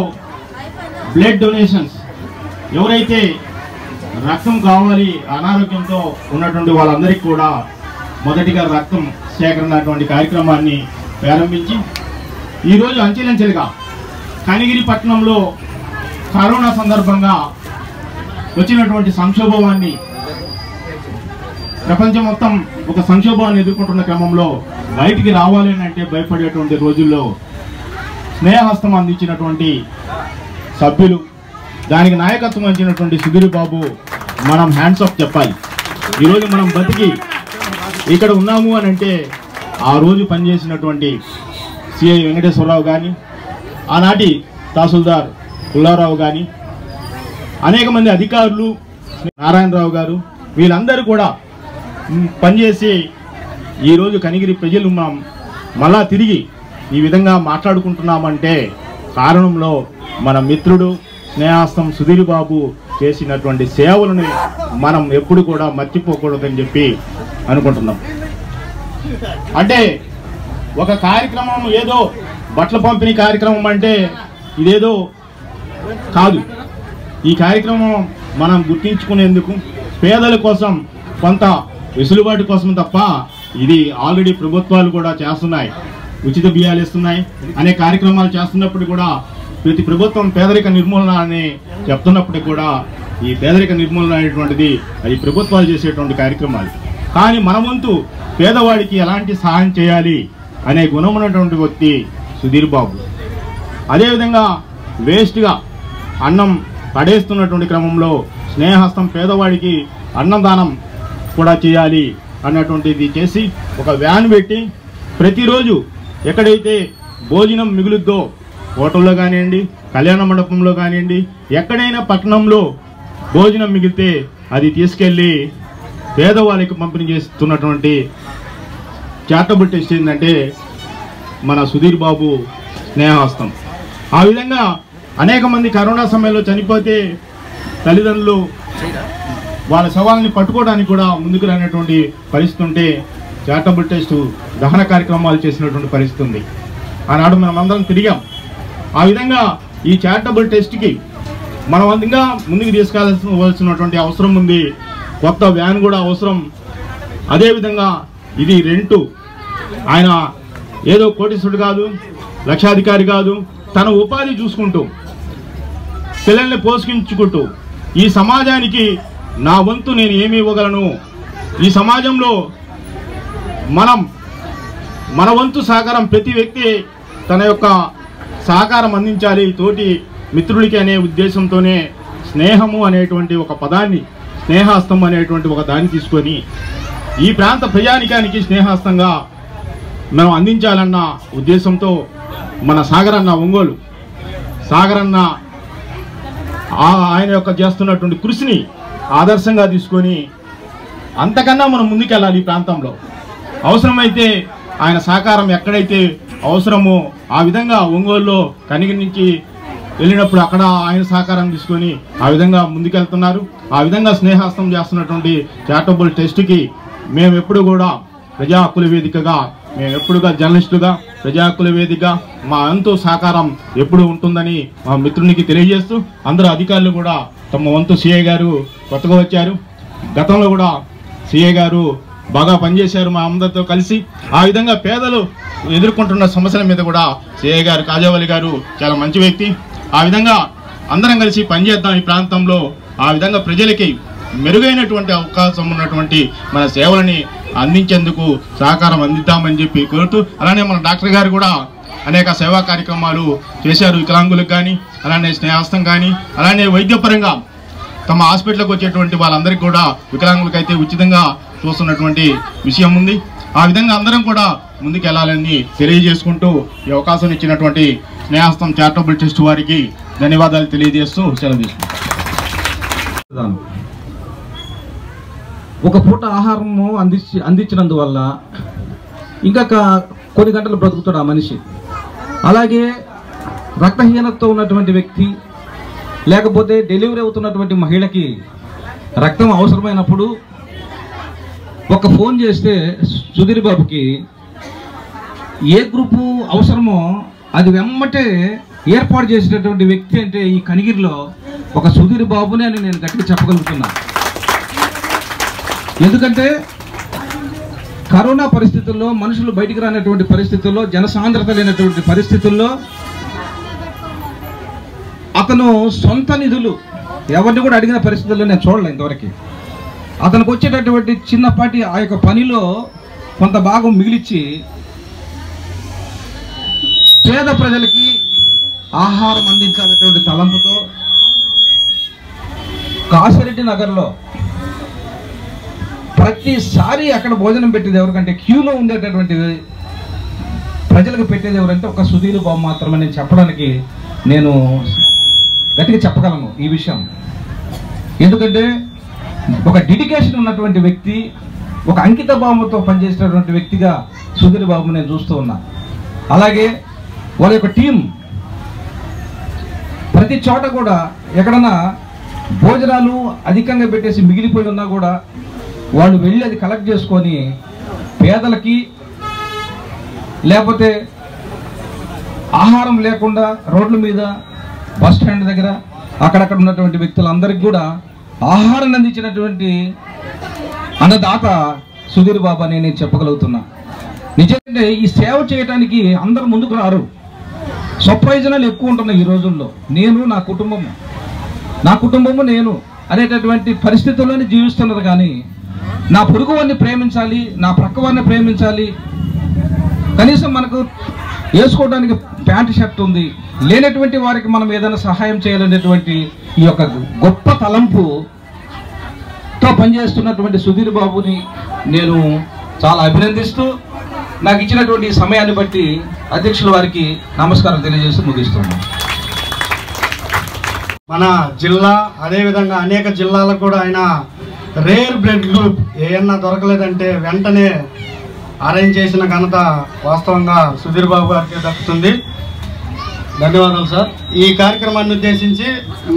బ్లడ్ డొనేషన్స్ ఎవరైతే రక్తం కావాలి అనారోగ్యంతో ఉన్నటువంటి వాళ్ళందరికీ కూడా మొదటిగా రక్తం సేకరణ అటువంటి కార్యక్రమాన్ని ప్రారంభించి ఈరోజు అంచెలంచెలుగా కనిగిరి పట్టణంలో కరోనా సందర్భంగా వచ్చినటువంటి సంక్షోభాన్ని ప్రపంచం మొత్తం ఒక సంక్షోభాన్ని ఎదుర్కొంటున్న క్రమంలో బయటికి రావాలి అంటే భయపడేటువంటి రోజుల్లో స్నేహహస్తం అందించినటువంటి సభ్యులు, దానికి నాయకత్వం వహించినటువంటి సుధీర్ బాబు మనం హ్యాండ్స్ ఆఫ్ చెప్పాలి. ఈరోజు మనం బతికి ఇక్కడ ఉన్నాము అని అంటే ఆ రోజు పనిచేసినటువంటి సిఐ వెంకటేశ్వరరావు కానీ, ఆనాటి తహసీల్దార్ పుల్లారావు కానీ, అనేక మంది అధికారులు, నారాయణరావు గారు, వీళ్ళందరూ కూడా పనిచేసి ఈరోజు కనిగిరి ప్రజలు మళ్ళా తిరిగి ఈ విధంగా మాట్లాడుకుంటున్నామంటే కారణంలో మన మిత్రుడు స్నేహాస్తం సుధీర్ బాబు చేసినటువంటి సేవలను మనం ఎప్పుడు కూడా మర్చిపోకూడదని చెప్పి అనుకుంటున్నాం. అంటే ఒక కార్యక్రమం ఏదో బట్టల పంపిణీ కార్యక్రమం అంటే ఇదేదో కాదు. ఈ కార్యక్రమం మనం గుర్తించుకునేందుకు పేదల కోసం కొంత వెసులుబాటు కోసం తప్ప ఇది ఆల్రెడీ ప్రభుత్వాలు కూడా చేస్తున్నాయి. ఉచిత బియ్యాలు ఇస్తున్నాయి అనే కార్యక్రమాలు చేస్తున్నప్పుడు కూడా ప్రతి ప్రభుత్వం పేదరిక నిర్మూలన అని చెప్తున్నప్పటికీ కూడా ఈ పేదరిక నిర్మూలన అనేటువంటిది అది ప్రభుత్వాలు చేసేటువంటి కార్యక్రమాలు. కానీ మన వంతు పేదవాడికి ఎలాంటి సహాయం చేయాలి అనే గుణం ఉన్నటువంటి వ్యక్తి సుధీర్ బాబు. అదేవిధంగా వేస్ట్గా అన్నం పడేస్తున్నటువంటి క్రమంలో స్నేహహస్తం పేదవాడికి అన్నదానం కూడా చేయాలి అన్నటువంటిది చేసి ఒక వ్యాన్ పెట్టి ప్రతిరోజు ఎక్కడైతే భోజనం మిగులుద్దో హోటల్లో కానివ్వండి, కళ్యాణ మండపంలో కానివ్వండి, ఎక్కడైనా పట్టణంలో భోజనం మిగిలితే అది తీసుకెళ్ళి పేదవాళ్ళకి పంపిణీ చేస్తున్నటువంటి చారిటబుల్ టెస్ట్ ఏంటంటే మన సుధీర్ బాబు స్నేహహస్తం. ఆ విధంగా అనేక మంది కరోనా సమయంలో చనిపోతే తల్లిదండ్రులు వాళ్ళ శవాలని పట్టుకోవడానికి కూడా ముందుకు రానటువంటి పరిస్థితి ఉంటే చారిటబుల్ టెస్ట్ దహన కార్యక్రమాలు చేసినటువంటి పరిస్థితి ఉంది. ఆనాడు మనం అందరం తిరిగాం. ఆ విధంగా ఈ చారిటబుల్ టెస్ట్కి మనం ఇంకా ముందుకు తీసుకెళ్లాల్సినటువంటి అవసరం ఉంది. కొత్త వ్యాన్ కూడా అవసరం. అదేవిధంగా ఇది రెంటు. ఆయన ఏదో కోటీశ్వరుడు కాదు, లక్షాధికారి కాదు, తన ఉపాధి చూసుకుంటూ పిల్లల్ని పోషించుకుంటూ ఈ సమాజానికి నా వంతు నేను ఏమి ఇవ్వగలను, ఈ సమాజంలో మన వంతు సహకారం ప్రతి వ్యక్తి తన యొక్క సహకారం అందించాలి తోటి మిత్రుడికి అనే ఉద్దేశంతోనే స్నేహము అనేటువంటి ఒక పదాన్ని, స్నేహహస్తం అనేటువంటి ఒక దాన్ని తీసుకొని ఈ ప్రాంత ప్రజానికానికి స్నేహహస్తంగా మనం అందించాలన్న ఉద్దేశంతో మన సాగరన్న ఒంగోలు సాగరన్న ఆయన యొక్క చేస్తున్నటువంటి కృషిని ఆదర్శంగా తీసుకొని అంతకన్నా మనం ముందుకెళ్ళాలి. ఈ ప్రాంతంలో అవసరమైతే ఆయన సహకారం ఎక్కడైతే అవసరమో ఆ విధంగా ఒంగోలులో కనిగిరి నుంచి వెళ్ళినప్పుడు అక్కడ ఆయన సహకారం తీసుకొని ఆ విధంగా ముందుకెళ్తున్నారు. ఆ విధంగా స్నేహహస్తం చేస్తున్నటువంటి చారిటబుల్ టెస్ట్కి మేము ఎప్పుడు కూడా ప్రజా హక్కుల వేదికగా, మేము ఎప్పుడుగా జర్నలిస్టులుగా ప్రజా హక్కుల వేదిక మా వంతు సహకారం ఎప్పుడు ఉంటుందని మా మిత్రునికి తెలియజేస్తూ అందరూ అధికారులు కూడా తమ వంతు సిఐ గారు కొత్తగా వచ్చారు, గతంలో కూడా సిఐ గారు బాగా పనిచేశారు మా అందరితో కలిసి. ఆ విధంగా పేదలు ఎదుర్కొంటున్న సమస్యల మీద కూడా సిఐ గారు కాజావలి గారు చాలా మంచి వ్యక్తి. ఆ విధంగా అందరం కలిసి పనిచేద్దాం ఈ ప్రాంతంలో. ఆ విధంగా ప్రజలకి మెరుగైనటువంటి అవకాశం ఉన్నటువంటి మన సేవలని అందించేందుకు సహకారం అందిద్దామని చెప్పి కోరుతూ, అలానే మన డాక్టర్ గారు కూడా అనేక సేవా కార్యక్రమాలు చేశారు వికలాంగులకు కానీ, అలానే స్నేహస్తం కానీ, అలానే వైద్యపరంగా తమ హాస్పిటల్కి వచ్చేటువంటి వాళ్ళందరికీ కూడా వికలాంగులకైతే ఉచితంగా చూస్తున్నటువంటి విషయం ఉంది. ఆ విధంగా అందరం కూడా ముందుకు వెళ్ళాలని తెలియజేసుకుంటూ ఈ అవకాశం ఇచ్చినటువంటి స్నేహస్తం చారిటబుల్ ట్రస్ట్ వారికి ధన్యవాదాలు తెలియజేస్తూ సెలవు తీసుకుంటాం. ఒక పూట ఆహారము అందించినందువల్ల ఇంకా కొన్ని గంటలు బ్రతుకుతాడు ఆ మనిషి. అలాగే రక్తహీనతతో ఉన్నటువంటి వ్యక్తి, లేకపోతే డెలివరీ అవుతున్నటువంటి మహిళకి రక్తం అవసరమైనప్పుడు ఒక ఫోన్ చేస్తే సుధీర్ బాబుకి ఏ గ్రూపు అవసరమో అది వెమ్మటే ఏర్పాటు చేసినటువంటి వ్యక్తి అంటే ఈ కనిగిరిలో ఒక సుధీర్ బాబునే అని నేను గట్టిగా చెప్పగలుగుతున్నా. ఎందుకంటే కరోనా పరిస్థితుల్లో, మనుషులు బయటికి రానటువంటి పరిస్థితుల్లో, జనసాంద్రత లేనటువంటి పరిస్థితుల్లో అతను సొంత నిధులు ఎవరిని కూడా అడిగిన పరిస్థితుల్లో నేను చూడలే ఇంతవరకు. అతనికి వచ్చేటటువంటి చిన్నపాటి ఆ యొక్క పనిలో కొంత భాగం మిగిలిచ్చి పేద ప్రజలకి ఆహారం అందించాలనేటువంటి తలంపుతో కాసిరెడ్డి నగర్లో ప్రతిసారి అక్కడ భోజనం పెట్టేది ఎవరికంటే క్యూలో ఉండేటటువంటి ప్రజలకు పెట్టేది ఎవరంటే ఒక సుధీర్ బాబు మాత్రమే నేను చెప్పడానికి నేను గట్టిగా చెప్పగలను ఈ విషయం. ఎందుకంటే ఒక డెడికేషన్ ఉన్నటువంటి వ్యక్తి, ఒక అంకిత భావంతో పనిచేసేటటువంటి వ్యక్తిగా సుధీర్ బాబు నేను చూస్తూ ఉన్నా. అలాగే వాళ్ళ యొక్క టీం ప్రతి చోట కూడా ఎక్కడన్నా భోజనాలు అధికంగా పెట్టేసి మిగిలిపోయి ఉన్నా కూడా వాళ్ళు వెళ్ళి అది కలెక్ట్ చేసుకొని పేదలకి, లేకపోతే ఆహారం లేకుండా రోడ్ల మీద, బస్ స్టాండ్ దగ్గర అక్కడక్కడ ఉన్నటువంటి వ్యక్తులందరికీ కూడా ఆహారాన్ని అందించినటువంటి అన్నదాత సుధీర్ బాబు అని నేను చెప్పగలుగుతున్నా. నిజంగా ఈ సేవ చేయడానికి అందరూ ముందుకు రారు, స్వప్రయోజనాలు ఎక్కువ ఉంటున్నాయి ఈ రోజుల్లో. నేను నా కుటుంబము నేను అనేటటువంటి పరిస్థితుల్లోనే జీవిస్తున్నారు. కానీ నా పొరుగు వారిని ప్రేమించాలి, నా ప్రక్క వారిని ప్రేమించాలి, కనీసం మనకు వేసుకోవడానికి ప్యాంటు షర్ట్ ఉంది, లేనటువంటి వారికి మనం ఏదైనా సహాయం చేయాలనేటువంటి ఈ యొక్క గొప్ప తలంపుతో పనిచేస్తున్నటువంటి సుధీర్ బాబుని నేను చాలా అభినందిస్తూ, నాకు ఇచ్చినటువంటి సమయాన్ని బట్టి అధ్యక్షుల వారికి నమస్కారం తెలియజేస్తూ ముగిస్తున్నాను. మన జిల్లా అదేవిధంగా అనేక జిల్లాలకు కూడా ఆయన రేర్ బ్లడ్ గ్రూప్ ఏమన్నా దొరకలేదంటే వెంటనే అరేంజ్ చేసిన ఘనత వాస్తవంగా సుధీర్ బాబు గారికి దక్కుతుంది. ధన్యవాదాలు సార్. ఈ కార్యక్రమాన్ని ఉద్దేశించి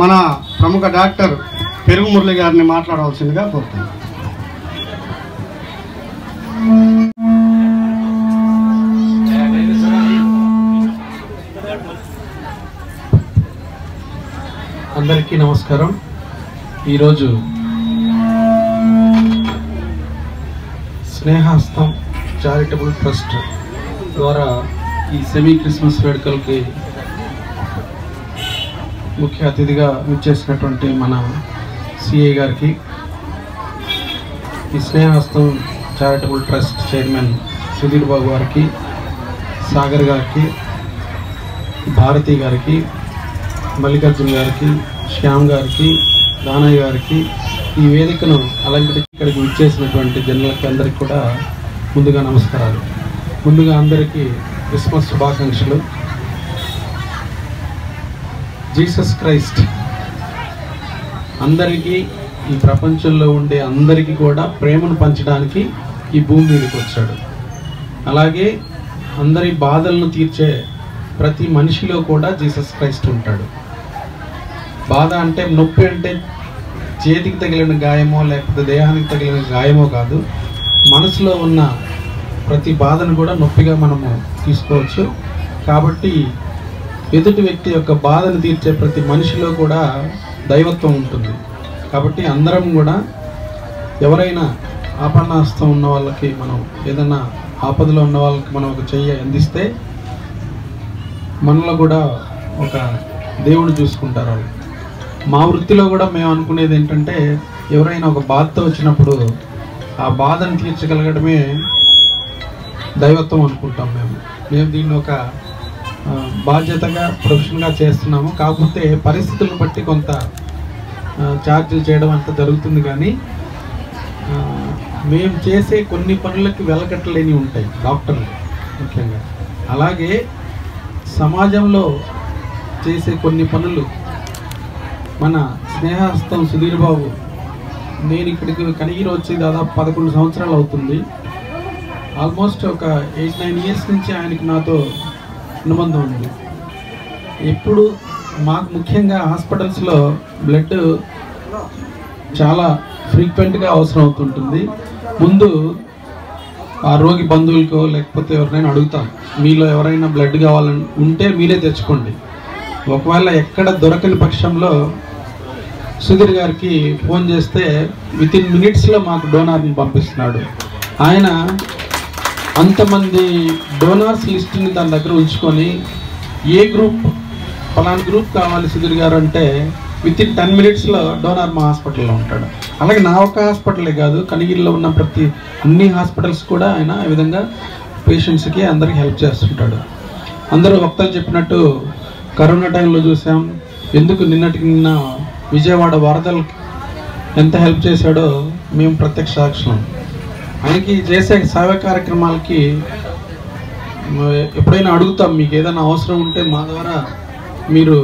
మన ప్రముఖ డాక్టర్ పెరుగు మురళి గారిని మాట్లాడవలసిందిగా కోరుతున్నాను. అందరికీ నమస్కారం. ఈరోజు స్నేహస్తం చారిటబుల్ ట్రస్ట్ ద్వారా ఈ సెమీ క్రిస్మస్ వేడుకలకి ముఖ్య అతిథిగా విచ్చేసినటువంటి మన సిఐ గారికి, ఈ స్నేహస్తం charitable trust chairman Sudheer Babu గారికి, సాగర్ గారికి, భారతి గారికి, మల్లికార్జున్ గారికి, శ్యామ్ గారికి, దానయ్య గారికి, ఈ వేదికను అలంకరించి ఇక్కడికి విచ్చేసినటువంటి జనులకి అందరికీ కూడా ముందుగా నమస్కారాలు. ముందుగా అందరికీ క్రిస్మస్ శుభాకాంక్షలు. జీసస్ క్రైస్ట్ అందరికీ, ఈ ప్రపంచంలో ఉండే అందరికీ కూడా ప్రేమను పంచడానికి ఈ భూమి మీదకి వచ్చాడు. అలాగే అందరి బాధలను తీర్చే ప్రతి మనిషిలో కూడా జీసస్ క్రైస్ట్ ఉంటాడు. బాధ అంటే, నొప్పి అంటే చేతికి తగిలిన గాయమో లేకపోతే దేహానికి తగిలిన గాయమో కాదు, మనసులో ఉన్న ప్రతి బాధను కూడా నొప్పిగా మనము తీసుకోవచ్చు. కాబట్టి ఎదుటి వ్యక్తి యొక్క బాధను తీర్చే ప్రతి మనిషిలో కూడా దైవత్వం ఉంటుంది. కాబట్టి అందరం కూడా ఎవరైనా ఆపన్నాస్తం ఉన్న వాళ్ళకి, మనం ఏదైనా ఆపదలో ఉన్న వాళ్ళకి మనం ఒక చెయ్యి అందిస్తే మనలో కూడా ఒక దేవుడు చూసుకుంటారు వాళ్ళు. మా వృత్తిలో కూడా మేము అనుకునేది ఏంటంటే, ఎవరైనా ఒక బాధతో వచ్చినప్పుడు ఆ బాధను తీర్చగలగడమే దైవత్వం అనుకుంటాం మేము దీన్ని ఒక బాధ్యతగా ప్రొఫెషన్గా చేస్తున్నాము. కాకపోతే పరిస్థితులను బట్టి కొంత ఛార్జీలు చేయడం అంతా జరుగుతుంది. కానీ మేము చేసే కొన్ని పనులకి వెలకట్టలేని ఉంటాయి డాక్టర్లు ముఖ్యంగా. అలాగే సమాజంలో చేసే కొన్ని పనులు మన స్నేహహస్తం సుధీర్ బాబు, నేను ఇక్కడికి కనిగిరి వచ్చి దాదాపు 11 సంవత్సరాలు అవుతుంది. ఆల్మోస్ట్ ఒక 8-9 ఇయర్స్ నుంచి ఆయనకి నాతో అనుబంధం ఉంది. ఎప్పుడు మాకు ముఖ్యంగా హాస్పిటల్స్లో బ్లడ్ చాలా ఫ్రీక్వెంట్గా అవసరం అవుతుంటుంది. ముందు ఆ రోగి బంధువులకో లేకపోతే ఎవరినైనా అడుగుతాం, మీలో ఎవరైనా బ్లడ్ కావాలని ఉంటే మీరే తెచ్చుకోండి. ఒకవేళ ఎక్కడ దొరకని పక్షంలో సుధీర్ గారికి ఫోన్ చేస్తే వితిన్ మినిట్స్లో మాకు డోనార్ని పంపిస్తున్నాడు. ఆయన అంతమంది డోనార్స్ లిస్టుని తన దగ్గర ఉంచుకొని ఏ గ్రూప్ ఫలానా గ్రూప్ కావాలి సుధీర్ గారు అంటే వితిన్ 10 మినిట్స్లో డోనార్ మా హాస్పిటల్లో ఉంటాడు. అలాగే నా ఒక్క హాస్పిటలే కాదు, కనిగిరిలో ఉన్న అన్ని హాస్పిటల్స్ కూడా ఆయన ఈ విధంగా పేషెంట్స్కి అందరికీ హెల్ప్ చేస్తుంటాడు. అందరూ వక్తలు చెప్పినట్టు కరోనా టైంలో చూసాం, ఎందుకు నిన్నటికి నిన్న విజయవాడ వరదలకి ఎంత హెల్ప్ చేశాడో మేము ప్రత్యక్ష సాక్షులం. ఆయనకి చేసే సేవా కార్యక్రమాలకి ఎప్పుడైనా అడుగుతాం, మీకు ఏదైనా అవసరం ఉంటే మా ద్వారా మీరు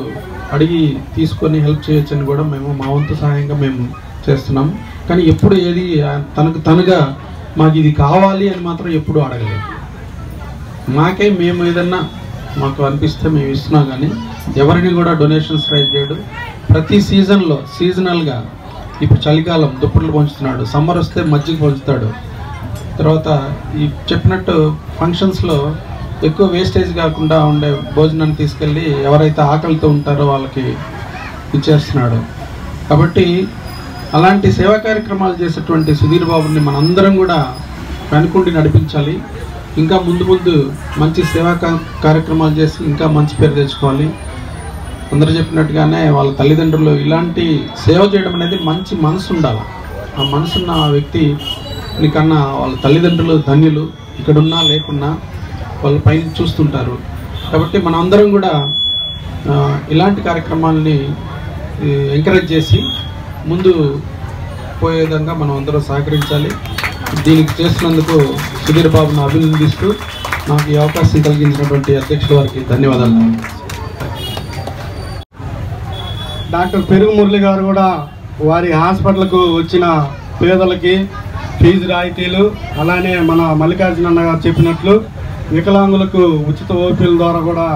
అడిగి తీసుకొని హెల్ప్ చేయొచ్చని కూడా మేము మా వంతు సహాయంగా మేము చేస్తున్నాం. కానీ ఎప్పుడు ఏది తనగా మాకు ఇది కావాలి అని మాత్రం ఎప్పుడూ అడగలేదు. మేము ఏదన్నా మాకు అనిపిస్తే మేము ఇస్తున్నాం. కానీ ఎవరిని కూడా డొనేషన్స్ రైజ్ చేయడు. ప్రతి సీజన్లో సీజనల్గా ఇప్పుడు చలికాలం దుప్పట్లు పంచుతున్నాడు, సమ్మర్ వస్తే మజ్జిగ పంచుతాడు. తర్వాత ఈ చెప్పినట్టు ఫంక్షన్స్లో ఎక్కువ వేస్టేజ్ కాకుండా ఉండే భోజనాన్ని తీసుకెళ్ళి ఎవరైతే ఆకలితో ఉంటారో వాళ్ళకి ఇచ్చేస్తున్నాడు. కాబట్టి అలాంటి సేవా కార్యక్రమాలు చేసేటువంటి సుధీర్ బాబుని మనందరం కూడా వెనుకుండి నడిపించాలి. ఇంకా ముందు ముందు మంచి సేవా కార్యక్రమాలు చేసి ఇంకా మంచి పేరు తెచ్చుకోవాలి. అందరూ చెప్పినట్టుగానే వాళ్ళ తల్లిదండ్రులు ఇలాంటి సేవ చేయడం అనేది మంచి మనసు ఉండాలి. ఆ మనసున్న వ్యక్తి కన్నా వాళ్ళ తల్లిదండ్రులు ధన్యులు. ఇక్కడున్నా లేకున్నా వాళ్ళ పైన చూస్తుంటారు. కాబట్టి మనం అందరం కూడా ఇలాంటి కార్యక్రమాలని ఎంకరేజ్ చేసి ముందు పోయే విధంగా మనం అందరం సహకరించాలి. దీనికి చేసినందుకు సుధీర్ బాబును అభినందిస్తూ నాకు ఈ అవకాశం కలిగించినటువంటి అధ్యక్షుల వారికి ధన్యవాదాలు. డాక్టర్ పెరుగు మురళి గారు కూడా వారి హాస్పిటల్కు వచ్చిన పేదలకి ఫీజు రాయితీలు, అలానే మన మల్లికార్జున అన్న గారు చెప్పినట్లు వికలాంగులకు ఉచిత ఓపీల ద్వారా కూడా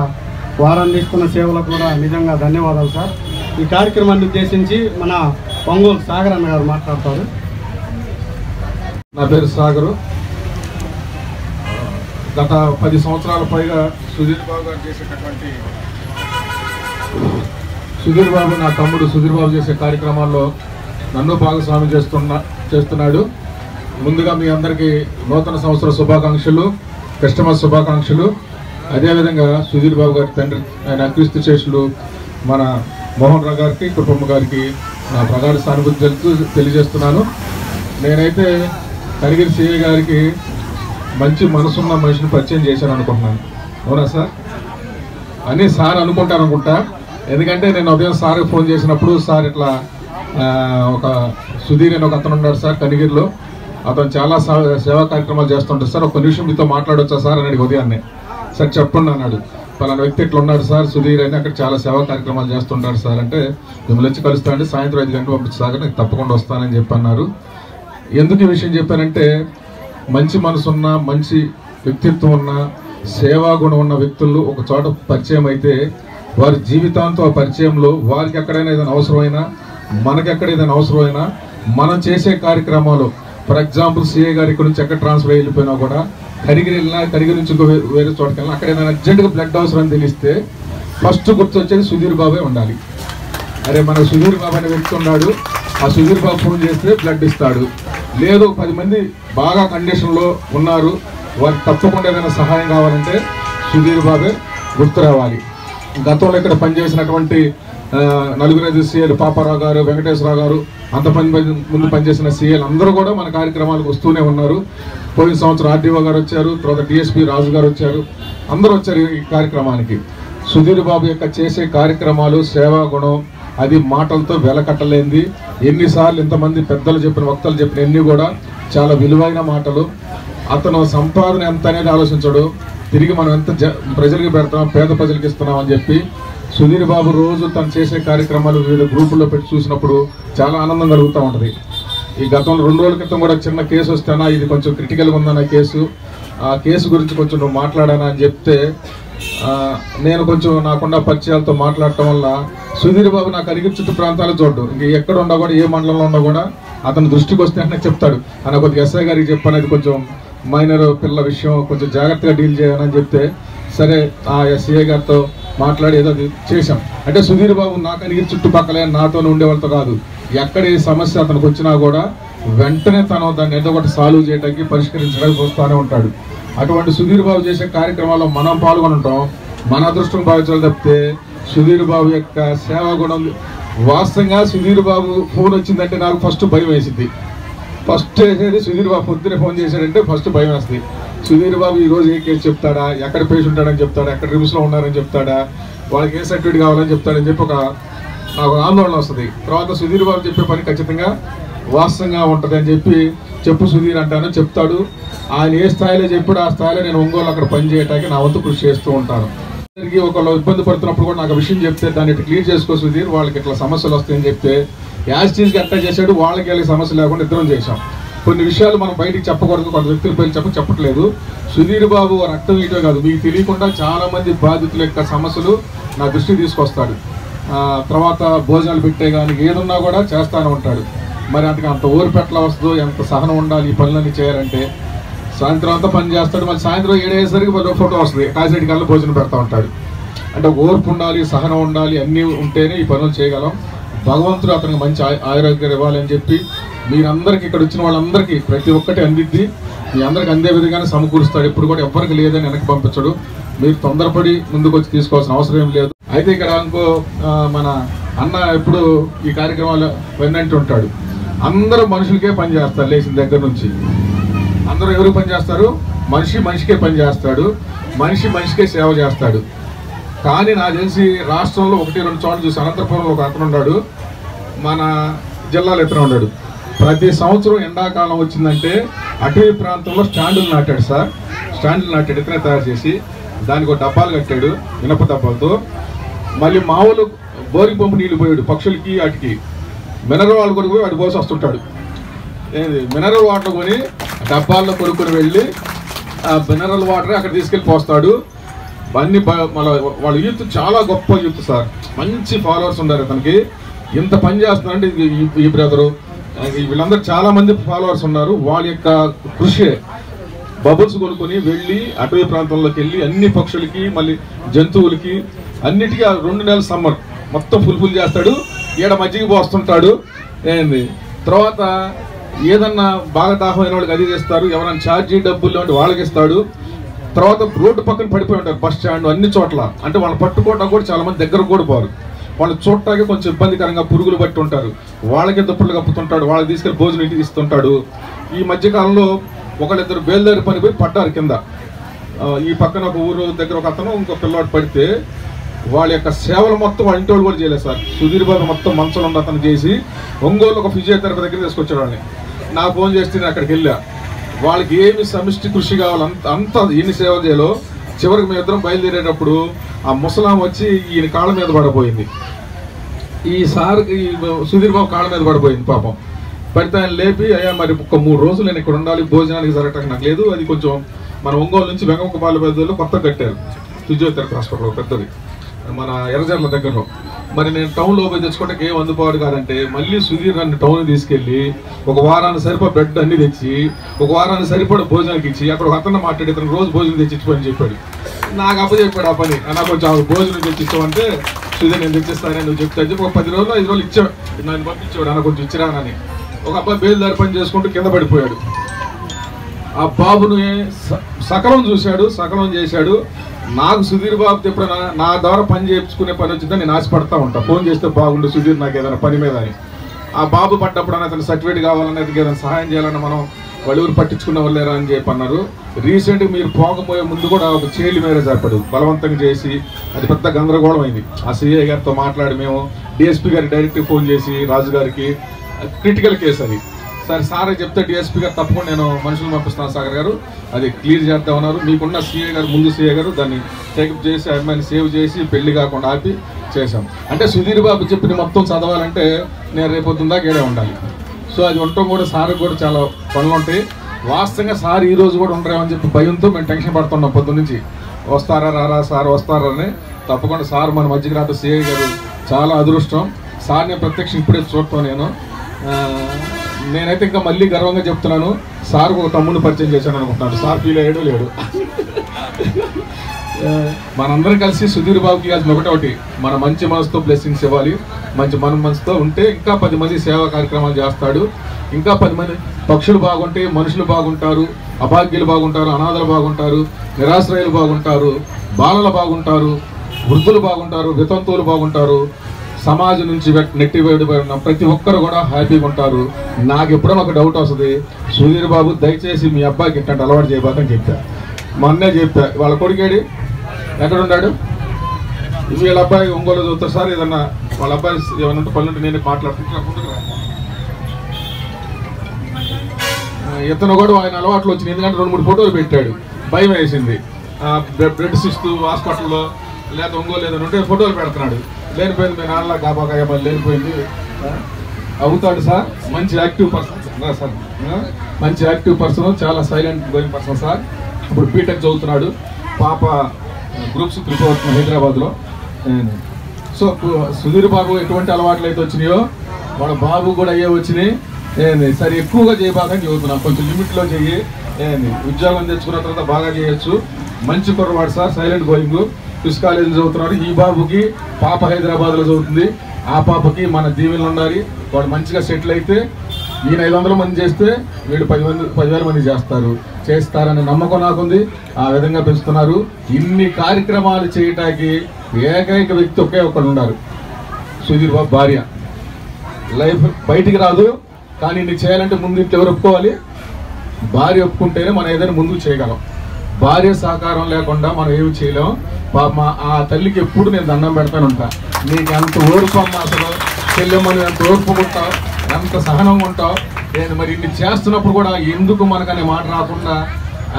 వారు అందిస్తున్న సేవలకు కూడా నిజంగా ధన్యవాదాలు సార్. ఈ కార్యక్రమాన్ని ఉద్దేశించి మన పొంగోలు సాగర్ అన్న గారు మాట్లాడతారు. నా పేరు సాగరు. గత 10 సంవత్సరాల పైగా సుధీర్ బాబు గారు చేసేటటువంటి సుధీర్ బాబు నా తమ్ముడు సుధీర్ బాబు చేసే కార్యక్రమాల్లో నన్ను భాగస్వామి చేస్తున్నాడు. ముందుగా మీ అందరికీ నూతన సంవత్సర శుభాకాంక్షలు, క్రిస్టమస్ శుభాకాంక్షలు. అదేవిధంగా సుధీర్ బాబు గారి తండ్రి ఆయన క్రీస్తు శేషులు మన మోహన్ రావు గారికి, కుటుంబ గారికి నా ప్రగాఢ సానుభూతి తెలియజేస్తున్నాను. నేనైతే కనిగిరి సిఐ గారికి మంచి మనసున్న మనిషిని పరిచయం చేశాను అనుకుంటున్నాను. అవునా సార్ అని సార్ అనుకుంటాను అనుకుంటా. ఎందుకంటే నేను ఉదయం సార్కి ఫోన్ చేసినప్పుడు సార్ ఇట్లా ఒక సుధీర్ అని ఒక అతను ఉన్నాడు సార్ కనిగిరిలో, అతను చాలా సేవా కార్యక్రమాలు చేస్తుంటారు సార్, ఒక నిమిషం మీతో మాట్లాడొచ్చా సార్ అని ఉదయాన్నే. సార్ చెప్పండి అన్నాడు. పలానా వ్యక్తి ఇట్లా ఉన్నాడు సార్ సుధీర్ అని, అక్కడ చాలా సేవా కార్యక్రమాలు చేస్తుంటారు సార్ అంటే మిమ్మల్ని వచ్చి కలుస్తానంటే సాయంత్రం 5 గంటలు పంపిస్తాక నేను తప్పకుండా వస్తానని చెప్పన్నారు. ఎందుకు ఈ విషయం చెప్పానంటే మంచి మనసున్న, మంచి వ్యక్తిత్వం ఉన్న, సేవా గుణం ఉన్న వ్యక్తులు ఒక చోట పరిచయం అయితే వారి జీవితాంతో ఆ పరిచయంలో వారికి ఎక్కడైనా ఏదైనా అవసరమైనా, మనకెక్కడ ఏదైనా అవసరమైనా మనం చేసే కార్యక్రమాలు, ఫర్ ఎగ్జాంపుల్ సిఐ గారి ఇక్కడ నుంచి ఎక్కడ ట్రాన్స్ఫర్ వెళ్ళిపోయినా కూడా కనిగిరి వెళ్ళినా, కనిగిరి నుంచి ఇంకో వేరే చోటకి వెళ్ళినా అక్కడ ఏదైనా అర్జెంటుగా బ్లడ్ అవసరం తెలిస్తే ఫస్ట్ గుర్తొచ్చేది సుధీర్ బాబే ఉండాలి. అరే మన సుధీర్ బాబు అనే వ్యక్తి ఉన్నాడు, ఆ సుధీర్ బాబు ఫోన్ చేస్తే బ్లడ్ ఇస్తాడు. లేదు 10 మంది బాగా కండిషన్లో ఉన్నారు, వారికి తప్పకుండా ఏదైనా సహాయం కావాలంటే సుధీర్ బాబే గుర్తు రావాలి. గతంలో ఇక్కడ పనిచేసినటువంటి నలుగురైదు సీఏలు పాపారావు గారు, వెంకటేశ్వరరావు గారు, అంత ముందు పనిచేసిన సీఏలు అందరూ కూడా మన కార్యక్రమాలకు వస్తూనే ఉన్నారు. పోయిన సంవత్సరం ఆర్డీఓ గారు వచ్చారు, తర్వాత డిఎస్పీ రాజు గారు వచ్చారు, అందరూ వచ్చారు ఈ కార్యక్రమానికి. సుధీర్ బాబు యొక్క చేసే కార్యక్రమాలు, సేవా గుణం అది మాటలతో వెలకట్టలేంది. ఎన్నిసార్లు ఇంతమంది పెద్దలు చెప్పిన, వక్తలు చెప్పిన ఎన్ని కూడా చాలా విలువైన మాటలు. అతను సంపాదన ఎంత అనేది ఆలోచించడు, తిరిగి మనం ఎంత ప్రజలకి పెడతాం, పేద ప్రజలకు ఇస్తున్నాం అని చెప్పి. సుధీర్ బాబు రోజు తను చేసే కార్యక్రమాలు వివిధ గ్రూపుల్లో పెట్టి చూసినప్పుడు చాలా ఆనందం కలుగుతూ ఉంటుంది. ఈ గతంలో 2 రోజుల క్రితం కూడా చిన్న కేసు వస్తేనా, ఇది కొంచెం క్రిటికల్గా ఉందన్న కేసు, ఆ కేసు గురించి కొంచెం నువ్వు మాట్లాడానా అని చెప్తే నేను కొంచెం నాకున్న పరిచయాలతో మాట్లాడటం వల్ల సుధీర్ బాబు నాకు అరిగిరి చుట్టూ ప్రాంతాలు చూడడు, ఇంక ఎక్కడ ఉన్నా కూడా ఏ మండలంలో ఉన్నా కూడా అతను దృష్టికి వస్తే అంటే చెప్తాడు, అన్న కొద్దిగా ఎస్ఐ గారికి చెప్పనేది కొంచెం మైనర్ పిల్ల విషయం కొంచెం జాగ్రత్తగా డీల్ చేయాలని చెప్తే సరే ఆ ఎస్ఐ గారితో మాట్లాడి ఏదో చేశాం. అంటే సుధీర్ బాబు నాకు అరిగిరి చుట్టుపక్కలే నాతో ఉండేవాళ్ళతో కాదు, ఎక్కడ ఏ సమస్య అతనికి వచ్చినా కూడా వెంటనే తను దాన్ని ఏదో ఒకటి సాల్వ్ చేయడానికి, పరిష్కరించడానికి వస్తూనే ఉంటాడు. అటువంటి సుధీర్ బాబు చేసే కార్యక్రమాల్లో మనం పాల్గొని ఉంటాం, మన అదృష్టం భావించాలి తప్పితే సుధీర్ బాబు యొక్క సేవా గుణం. వాస్తవంగా సుధీర్ బాబు ఫోన్ వచ్చిందంటే నాకు ఫస్ట్ భయం వేసింది. ఫస్ట్ వేసేది సుధీర్ బాబు పొద్దునే ఫోన్ చేశాడంటే ఫస్ట్ భయం వేస్తుంది. సుధీర్ బాబు ఈరోజు ఏ కేసు చెప్తాడా, ఎక్కడ పేషెంట్ ఉంటాడని చెప్తాడా, ఎక్కడ రిమ్స్లో ఉన్నారని చెప్తాడా, వాళ్ళకి ఏ సర్టిఫికేట్ కావాలని చెప్తాడని చెప్పి నాకు ఆందోళన వస్తుంది. తర్వాత సుధీర్ బాబు చెప్పే పని ఖచ్చితంగా వాస్తవంగా ఉంటుంది అని చెప్పు సుధీర్ అంటాను, చెప్తాడు. ఆయన ఏ స్థాయిలో చెప్పాడు ఆ స్థాయిలో నేను ఒంగోలు అక్కడ పని చేయడానికి నా వంతు కృషి చేస్తూ ఉంటాను. ఒకళ్ళు ఇబ్బంది పడుతున్నప్పుడు కూడా నాకు విషయం చెప్తే దాన్ని ఇట్లా క్లియర్ చేసుకో సుధీర్, వాళ్ళకి ఇట్లా సమస్యలు వస్తాయని చెప్తే యాస్టీస్కి ఎట్లా చేశాడు, వాళ్ళకి వెళ్ళి సమస్య లేకుండా ఇద్దరం చేశాం. కొన్ని విషయాలు మనం బయటికి చెప్పకూడదు, కొంత వ్యక్తుల పేరు చెప్పట్లేదు. సుధీర్ బాబు రక్తం ఇయటమే కాదు, మీకు తెలియకుండా చాలా మంది బాధితుల యొక్క సమస్యలు నా దృష్టికి తీసుకొస్తాడు. తర్వాత భోజనాలు పెట్టే కానీ ఏదున్నా కూడా చేస్తానే ఉంటాడు. మరి అంత ఓర్పు ఎట్లా వస్తుందో, ఎంత సహనం ఉండాలి ఈ పనులన్నీ చేయాలంటే. సాయంత్రం అంతా పని చేస్తాడు, మళ్ళీ సాయంత్రం 7 అయ్యేసరికి ఫోటో వస్తుంది, కాసేటి కల్లా భోజనం పెడతా ఉంటాడు. అంటే ఓర్పు ఉండాలి, సహనం ఉండాలి, అన్నీ ఉంటేనే ఈ పనులు చేయగలం. భగవంతుడు అతనికి మంచి ఆరోగ్యం ఇవ్వాలని చెప్పి మీరందరికీ, ఇక్కడ వచ్చిన వాళ్ళందరికీ ప్రతి ఒక్కటి అందిద్ది, మీ అందరికి అందే విధంగానే సమకూరుస్తాడు. ఇప్పుడు కూడా ఎవ్వరికి లేదని వెనక్కి పంపించడు. మీరు తొందరపడి ముందుకు వచ్చి తీసుకోవాల్సిన అవసరం ఏం లేదు. అయితే ఇక్కడ ఇంకో మన అన్న ఎప్పుడు ఈ కార్యక్రమాలు వెన్నంటూ ఉంటాడు. అందరూ మనుషులకే పని చేస్తారు, లేచిన దగ్గర నుంచి అందరూ ఎవరికి పని చేస్తారు, మనిషికే పని చేస్తాడు, మనిషికే సేవ చేస్తాడు. కానీ నాకు తెలిసి రాష్ట్రంలో 1-2 చోట్ల చూసి, అనంతపురంలో ఒక అతను ఉన్నాడు, మన జిల్లాలో ఇతను ఉన్నాడు. ప్రతి సంవత్సరం ఎండాకాలం వచ్చిందంటే అటవీ ప్రాంతంలో స్టాండులు నాటాడు సార్, స్టాండులు నాటాడు, ఇతనే తయారు చేసి దానికి ఒక డబ్బాలు కట్టాడు, ఇనప డబ్బాలతో. మళ్ళీ మామూలు బోరింగ్ పంపు నీళ్లు పోయాడు పక్షులకి, వాటికి మినరల్ వాటర్ కొనుక్కు పోయి వాటి పోసి వస్తుంటాడు. మినరల్ వాటర్ కొని డబ్బాల్లో కొనుక్కొని వెళ్ళి ఆ మినరల్ వాటర్ అక్కడ తీసుకెళ్ళి పోస్తాడు. అన్ని వాళ్ళ యూత్ చాలా గొప్ప యూత్ సార్, మంచి ఫాలోవర్స్ ఉన్నారు అతనికి. ఇంత పని చేస్తున్నారంటే ఈ బ్రదరు, వీళ్ళందరూ చాలా మంది ఫాలోవర్స్ ఉన్నారు. వాళ్ళ యొక్క కృషి బబుల్స్ కొనుక్కొని వెళ్ళి అటవీ ప్రాంతంలోకి వెళ్ళి అన్ని పక్షులకి, మళ్ళీ జంతువులకి, అన్నిటికీ 2 నెలల సమ్మర్ మొత్తం ఫుల్ చేస్తాడు. ఈడ మజ్జిగ పోస్తుంటాడు. తర్వాత ఏదన్నా బాగా దాహమైన వాళ్ళకి అది చేస్తారు, ఎవరైనా ఛార్జీ డబ్బులు అంటే వాళ్ళకి ఇస్తాడు. తర్వాత రోడ్డు పక్కన పడిపోయి ఉంటారు, బస్ స్టాండ్ అన్ని చోట్ల. అంటే వాళ్ళని పట్టుకోవడం కూడా చాలా మంది దగ్గర కూడా పోరు, వాళ్ళు చూడటానికి కొంచెం ఇబ్బందికరంగా పురుగులు పట్టి ఉంటారు, వాళ్ళకి దుప్పట్లు కప్పుతుంటాడు, వాళ్ళకి తీసుకెళ్ళి భోజనం ఇంటికి ఇస్తుంటాడు. ఈ మధ్యకాలంలో 1-2 బేల్దారి పని పోయి పడ్డారు కింద. ఈ పక్కన ఒక ఊరు దగ్గర ఒక అతను ఇంకో పిల్లవాడు పడితే వాళ్ళ యొక్క సేవలు మొత్తం వాళ్ళ ఇంటి వాళ్ళు కూడా చేయలేదు సార్. సుధీర్ బాబు మొత్తం మంచంలో ఉన్న అతను చేసి ఒంగోలు ఒక ఫిజియోథెరపీ దగ్గర తీసుకొచ్చాడు వాళ్ళని. నాకు ఫోన్ చేస్తే నేను అక్కడికి వెళ్ళా. వాళ్ళకి ఏమి సమిష్టి కృషి కావాలి, అంత ఎన్ని సేవ చేయాలో. చివరికి మేము ఇద్దరం బయలుదేరేటప్పుడు ఆ ముసలాం వచ్చి ఈయన కాళ్ళ మీద పడిపోయింది. ఈ సుధీర్ బాబు కాళ్ళ మీద పడిపోయింది పాపం. పడితే ఆయన లేపి, అయ్యా మరి ఒక 3 రోజులు నేను ఇక్కడ ఉండాలి, భోజనానికి జరగటానికి నాకు లేదు. అది కొంచెం మన ఒంగోలు నుంచి వెంగమ్మపాల పెద్దలు కొత్త కట్టారు ఫిజియోథెరపీ హాస్పిటల్ పెద్దది మన ఎర్రజర్ల దగ్గరలో. మరి నేను టౌన్లో పోయి తెచ్చుకోవడానికి ఏం అందుబాటు కాదంటే మళ్ళీ సుధీర్ నన్ను టౌన్ తీసుకెళ్ళి 1 వారానికి సరిపడా బెడ్ అన్ని తెచ్చి 1 వారానికి సరిపడా భోజనానికి ఇచ్చి అక్కడ ఒక అతను మాట్లాడి ఇతను రోజు భోజనం తెచ్చిచ్చిపోని చెప్పాడు. నాకు అప్పచెప్పాడు ఆ పని. నాకు కొంచెం భోజనం తెచ్చిస్తామంటే సుధీర్ నేను తెచ్చిస్తానని నువ్వు చెప్తా చెప్పి 10 రోజులు 5 రోజులు ఇచ్చాడు, నన్ను పంపించాడు అన్న కొంచెం ఇచ్చిరానని. ఒక అబ్బాయి బేల్దారి పని చేసుకుంటూ కింద పడిపోయాడు. ఆ బాబుని సకలం చూశాడు, సకలం చేశాడు. నాకు సుధీర్ బాబుతో ఎప్పుడైనా నా ద్వారా పని చేయించుకునే పని వచ్చిందని నేను ఆశపడతా ఉంటాను. ఫోన్ చేస్తే బాగుండు సుధీర్ నాకు ఏదైనా పని మీద అని. ఆ బాబు పడ్డప్పుడు అతను సర్టిఫికేట్ కావాలని అతనికి ఏదైనా సహాయం చేయాలని మనం వాళ్ళు పట్టించుకున్న వాళ్ళు లేరా అని చెప్పి అన్నారు. రీసెంట్గా మీరు పోకపోయే ముందు కూడా ఒక చైల్డ్ మ్యారేజ్ ఏర్పడు బలవంతంగా చేసి అది పెద్ద గందరగోళం అయింది. ఆ సిఐ గారితో మాట్లాడి మేము డిఎస్పీ గారికి డైరెక్ట్గా ఫోన్ చేసి రాజు గారికి క్రిటికల్ కేసు అది సార్ చెప్తే డిఎస్పీ గారు తప్పకుండా నేను మనుషులు పంపిస్తాను సాగర్ గారు అది క్లియర్ చేద్దామన్నారు. మీకున్న సిఐ గారు ముందు సిఐ గారు దాన్ని టేకప్ చేసి అమ్మాయిని సేవ్ చేసి పెళ్లి కాకుండా ఆపి చేశాం. అంటే సుధీర్ బాబు చెప్పిన మొత్తం చదవాలంటే నేను రేపొద్దుందా గేడే ఉండాలి. సో అది ఉండటం కూడా సార్కి కూడా చాలా పనులు ఉంటాయి. వాస్తవంగా సార్ ఈ రోజు కూడా ఉండరేమని చెప్పి భయంతో మేము టెన్షన్ పడుతున్నాం పొద్దు నుంచి. వస్తారా రారా సార్ వస్తారా అని. తప్పకుండా సార్ మన మధ్యకి రాత సిఐ గారు చాలా అదృష్టం. సార్ని ప్రత్యక్షం ఇప్పుడే చూడటం నేనైతే ఇంకా మళ్ళీ గర్వంగా చెప్తున్నాను. సార్కు ఒక తమ్ముడిని పరిచయం చేశాను అనుకుంటున్నాను. సార్ ఫీల్ అయ్యాడు లేడు. మనందరం కలిసి సుధీర్ బాబుకి కలిసి ఒకటి మన మంచి మనసుతో బ్లెస్సింగ్స్ ఇవ్వాలి. మంచి మనసుతో ఉంటే ఇంకా 10 మంది సేవా కార్యక్రమాలు చేస్తాడు. ఇంకా 10 మంది పక్షులు బాగుంటే మనుషులు బాగుంటారు, అభాగ్యులు బాగుంటారు, అనాథలు బాగుంటారు, నిరాశ్రయులు బాగుంటారు, బాలలు బాగుంటారు, వృద్ధులు బాగుంటారు, వితంతువులు బాగుంటారు, సమాజం నుంచి నెట్టివేయబడిన ప్రతి ఒక్కరు కూడా హ్యాపీగా ఉంటారు. నాకు ఎప్పుడో ఒక డౌట్ వస్తుంది, సుధీర్ బాబు దయచేసి మీ అబ్బాయికి ఇట్లాంటి అలవాటు చేయబాకని చెప్పా. మొన్నే చెప్పా. వాళ్ళ కొడుకేడి ఎక్కడున్నాడు? వీళ్ళ అబ్బాయి ఒంగోలు చదువుతారు సార్. ఏదన్నా వాళ్ళ అబ్బాయి ఏమన్నా పనులుంటే నేను మాట్లాడుతుంటా. ఇతను కూడా ఆయన అలవాట్లు వచ్చింది. ఎందుకంటే 2-3 ఫోటోలు పెట్టాడు. భయం వేసింది. బ్లడ్ సిస్ట్ హాస్పిటల్లో లేదా ఒంగోలు ఏదైనా ఉంటే ఫోటోలు పెడుతున్నాడు. లేనిపోయింది మీ నాన్న కాపాకాయ లేనిపోయింది. అవుతాడు సార్. మంచి యాక్టివ్ పర్సన్ సార్. మంచి యాక్టివ్ పర్సన్, చాలా సైలెంట్ గోయింగ్ పర్సన్ సార్. ఇప్పుడు బీటెక్ చదువుతున్నాడు. పాప గ్రూప్స్ ప్రిపేర్ అవుతుంది హైదరాబాద్లో. సో సుధీర్ బాబు ఎటువంటి అలవాట్లు అయితే వచ్చినాయో వాళ్ళ బాబు కూడా అయ్యే వచ్చినాయి. సరే ఎక్కువగా చేయబాకని చెబుతున్నాం. కొంచెం లిమిట్లో చెయ్యి. ఉద్యోగం తెచ్చుకున్న తర్వాత బాగా చేయొచ్చు. మంచి కుర్రవాడు సార్. Silent going. క్రిస్ కాలేజీలో చదువుతున్నాడు. ఈ బాబుకి పాప హైదరాబాద్లో చదువుతుంది. ఆ పాపకి మన దీవెనలు ఉండాలి. వాడు మంచిగా సెటిల్ అయితే ఈయన 500 మంది చేస్తే వీడు 10,000 మంది చేస్తారనే నమ్మకం నాకుంది. ఆ విధంగా పెంచుతున్నారు. ఇన్ని కార్యక్రమాలు చేయటానికి ఏకైక వ్యక్తి ఒకే ఒక్కడు ఉన్నారు, సుధీర్ బాబు భార్య. లైఫ్ బయటికి రాదు, కానీ ఇన్ని చేయాలంటే ముందు ఇంట్లో ఎవరు ఒప్పుకోవాలి? భార్య ఒప్పుకుంటేనే మనం ఏదైనా ముందుకు చేయగలం. భార్య సహకారం లేకుండా మనం ఏమి చేయలేం. ఆ తల్లికి ఎప్పుడు నేను దండం పెడతాను ఉంటా. నీకు ఎంత ఓర్పు అమ్మ, అసలు చెల్లెమ్మని ఎంత ఓర్పు ఉంటావు, ఎంత సహనంగా ఉంటావు. నేను మరి ఇన్ని చేస్తున్నప్పుడు కూడా ఎందుకు మనకనే మాట రాకుండా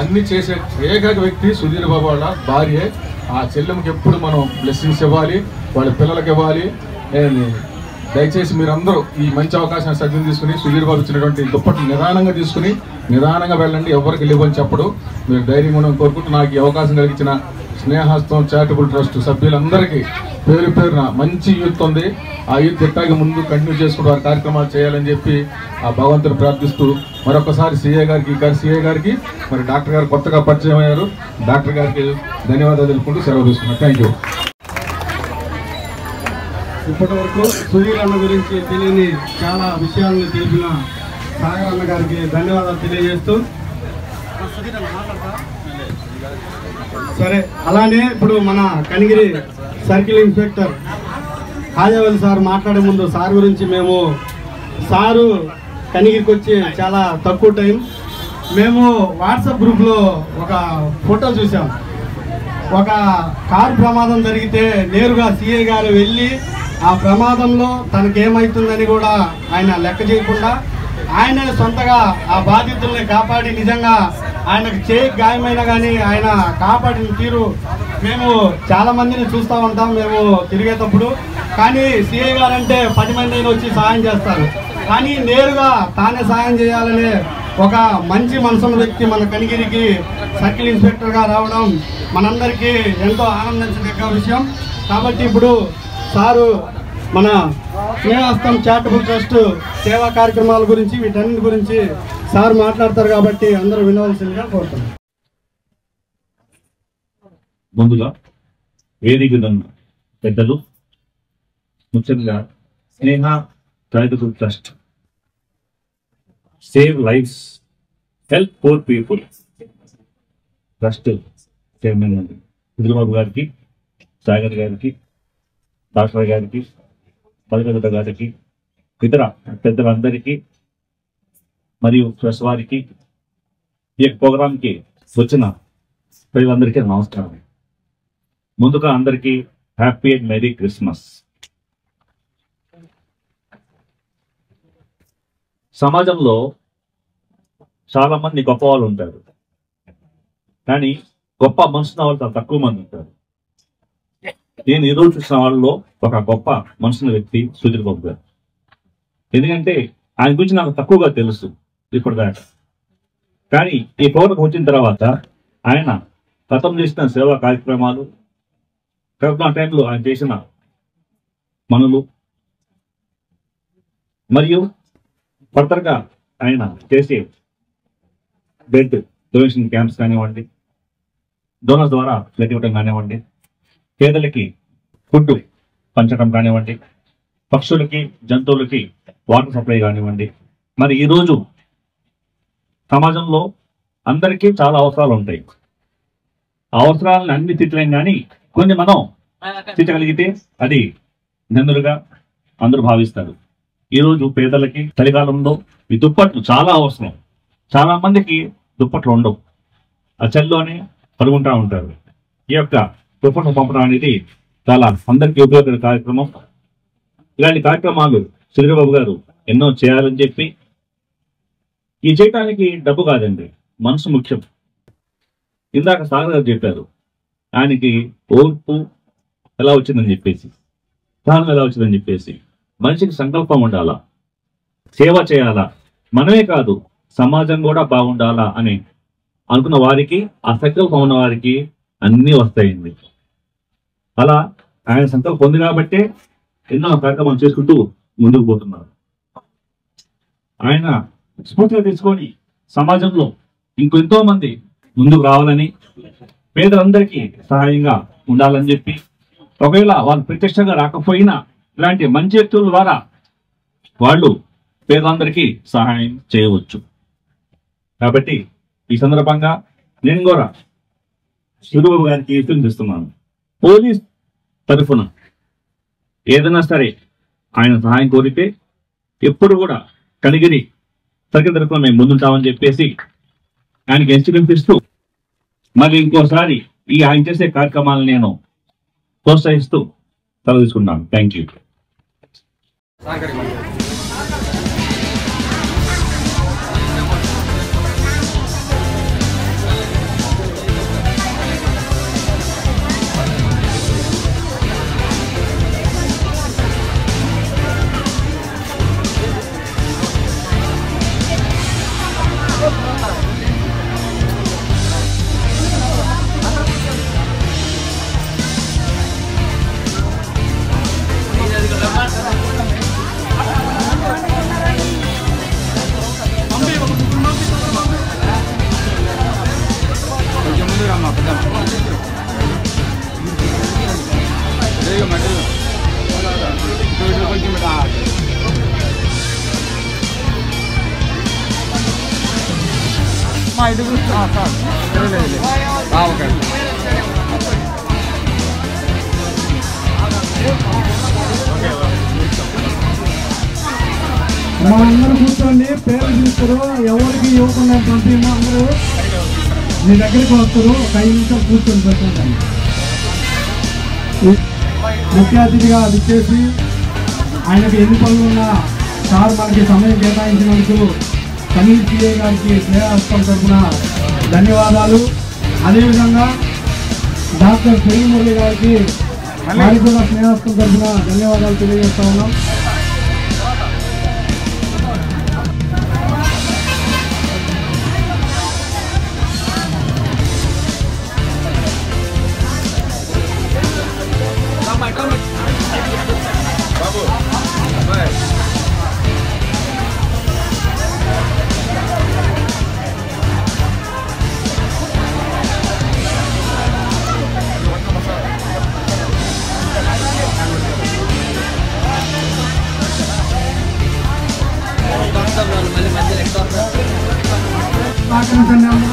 అన్ని చేసే ఏకైక వ్యక్తి సుధీర్ బాబు వాళ్ళ భార్య. ఆ చెల్లెమ్మకి ఎప్పుడు మనం బ్లెస్సింగ్స్ ఇవ్వాలి, వాళ్ళ పిల్లలకి ఇవ్వాలి. దయచేసి మీరందరూ ఈ మంచి అవకాశాన్ని సద్వినియోగం తీసుకుని సుధీర్ బాబు ఇచ్చినటువంటి దుప్పట్లు నిదానంగా తీసుకుని నిదానంగా వెళ్ళండి. ఎవరికి లేవని చెప్పడు. మీరు ధైర్యంగా ఉండడం కోరుకుంటూ నాకు ఈ అవకాశం కలిగించిన స్నేహస్తం చారిటబుల్ ట్రస్ట్ సభ్యులందరికీ పేరు పేరున మంచి యూత్ ఉంది. ఆ యూత్ ఎట్టాగే ముందు కంటిన్యూ చేసుకుంటూ వారి కార్యక్రమాలు చేయాలని చెప్పి ఆ భగవంతుని ప్రార్థిస్తూ మరొకసారి సిఐ గారికి మరి డాక్టర్ గారు కొత్తగా పరిచయం అయ్యారు. డాక్టర్ గారికి ధన్యవాదాలు తెలుపుకుంటూ సెలవు తీసుకున్నాను. Thank you. ఇప్పటి వరకు సుధీర్ అన్న గురించి తెలియని చాలా విషయాలను తెలిపిన సాగర్ అన్న గారికి ధన్యవాదాలు తెలియజేస్తూ, సరే అలానే ఇప్పుడు మన కనిగిరి సర్కిల్ ఇన్స్పెక్టర్ హాజావలి సార్ మాట్లాడే ముందు సార్ గురించి మేము సారు కనిగిరికి వచ్చి చాలా తక్కువ టైం. మేము వాట్సాప్ గ్రూప్లో ఒక ఫోటో చూసాం. ఒక కారు ప్రమాదం జరిగితే నేరుగా సిఐ గారు వెళ్ళి ఆ ప్రమాదంలో తనకేమవుతుందని కూడా ఆయన లెక్క చేయకుండా ఆయన సొంతగా ఆ బాధితుల్ని కాపాడి, నిజంగా ఆయనకు చేయి గాయమైనా కానీ ఆయన కాపాడిన తీరు మేము చాలా మందిని చూస్తూ ఉంటాం మేము తిరిగేటప్పుడు. కానీ సిఐ గారు అంటే 10 మంది వచ్చి సహాయం చేస్తారు, కానీ నేరుగా తానే సహాయం చేయాలనే ఒక మంచి మనసున్న వ్యక్తి మన కనిగిరికి సర్కిల్ ఇన్స్పెక్టర్గా రావడం మనందరికీ ఎంతో ఆనందించదగ్గ విషయం. కాబట్టి ఇప్పుడు సారు మన స్నేహస్తం చారిటబుల్ ట్రస్ట్ సేవా కార్యక్రమాల గురించి వీటన్నిటి గురించి సార్ మాట్లాడతారు కాబట్టి అందరూ వినవలసిందిగా కోరుతున్నాం. ముందుగా వేదిక పెద్దలు, ముఖ్యంగా Sneha charitable trust save lives help poor people trust chairman Sudheer Babu గారికి, సాగర్ గారికి, డాక్టర్ గారికి, పదకొండ గారికి, ఇతర పెద్దలందరికీ మరియు ప్రెస్ వారికి, ఈ ప్రోగ్రాంకి వచ్చిన ప్రజలందరికీ నమస్కారం. ముందుగా అందరికీ హ్యాపీ అండ్ మెరీ క్రిస్మస్. సమాజంలో చాలా మంది గొప్ప వాళ్ళు ఉంటారు, కానీ గొప్ప మనుషుల వాళ్ళు చాలా తక్కువ మంది ఉంటారు. నేను ఈరోజు చూసిన వాళ్ళలో ఒక గొప్ప మనుషుల వ్యక్తి సుధీర్ బాబు గారు. ఎందుకంటే ఆయన గురించి నాకు తక్కువగా తెలుసు ఇప్పటిదాకా. కానీ ఈ ప్రోగ్రాం వచ్చిన తర్వాత ఆయన గతం చేసిన సేవా కార్యక్రమాలు, కరోనా టైంలో ఆయన చేసిన పనులు, మరియు ఫర్దర్గా ఆయన చేసే బెడ్ డొనేషన్ క్యాంప్స్ కానివ్వండి, డోనర్స్ ద్వారా బ్లడ్ ఇవ్వడం కానివ్వండి, పేదలకి ఫుడ్ పంచడం కానివ్వండి, పక్షులకి జంతువులకి వాటర్ సప్లై కానివ్వండి. మరి ఈరోజు సమాజంలో అందరికీ చాలా అవసరాలు ఉంటాయి. ఆ అవసరాలను అన్ని తీర్చలేం, కానీ కొన్ని మనం తీర్చగలిగితే అది నందులుగా అందరూ భావిస్తారు. ఈరోజు పేదలకి చలికాలంలో ఈ దుప్పట్లు చాలా అవసరం. చాలా మందికి దుప్పట్లు ఉండవు, ఆ చలిలోనే పడుకుంటా ఉంటారు. ఈ యొక్క దుప్పట్లు పంపడం అనేది చాలా అందరికీ ఉపయోగపడే కార్యక్రమం. ఇలాంటి కార్యక్రమాలు సుధీర్బాబు గారు ఎన్నో చేయాలని చెప్పి, ఈ చేయటానికి డబ్బు కాదండి, మనసు ముఖ్యం. ఇందాక సాగర్ గారు చెప్పారు, ఆయనకి ఓర్పు ఎలా వచ్చిందని చెప్పేసి, సహనం ఎలా వచ్చిందని చెప్పేసి. మనిషికి సంకల్పం ఉండాలా, సేవ చేయాలా, మనమే కాదు సమాజం కూడా బాగుండాలా అని అనుకున్న వారికి, ఆ సంకల్పం ఉన్న వారికి అన్నీ వస్తాయండి. అలా ఆయన సంకల్పం ఉంది కాబట్టే ఎన్నో కార్యక్రమాలు చేసుకుంటూ ముందుకు పోతున్నారు. ఆయన స్ఫూర్తిగా తీసుకొని సమాజంలో ఇంకెంతో మంది ముందుకు రావాలని, పేదలందరికీ సహాయంగా ఉండాలని చెప్పి, ఒకవేళ వాళ్ళు ప్రత్యక్షంగా రాకపోయినా ఇలాంటి మంచి వ్యక్తుల ద్వారా వాళ్ళు పేదలందరికీ సహాయం చేయవచ్చు. కాబట్టి ఈ సందర్భంగా నేను కూడా సుధీర్బాబు గారికి ఇస్తున్నాను. పోలీస్ తరఫున ఏదైనా సరే ఆయన సహాయం కోరితే ఎప్పుడు కూడా కనిగిరి సర్కిల్ తరఫున మేము ముందుంటామని చెప్పేసి ఆయనకి ఇన్స్ట్రక్షన్స్ ఇస్తూ, మరి ఇంకోసారి ఈ ఆయన చేసే కార్యక్రమాలను నేను ప్రోత్సహిస్తూ సెలవు తీసుకుంటాను. Thank you. మనందరూ కూర్చోండి, పేరు చూస్తారు, ఎవరికి ఇవ్వకుండా పంపిమో అందరూ మీ దగ్గరికి వస్తారు. ఒక 5 నిమిషాలు కూర్చొని పెట్టండి. ముఖ్య అతిథిగా విచ్చేసి ఆయనకి ఎన్ని పనులు ఉన్నా సార్ మనకి సమయం కేటాయించినందుకు కనీర్ సిఐ గారికి స్నేహస్తం తరఫున ధన్యవాదాలు. అదేవిధంగా డాక్టర్ పెరుగు మురళి గారికి వారికి కూడా స్నేహస్తం తరఫున ధన్యవాదాలు తెలియజేస్తా ఉన్నాం. సహకరించండి.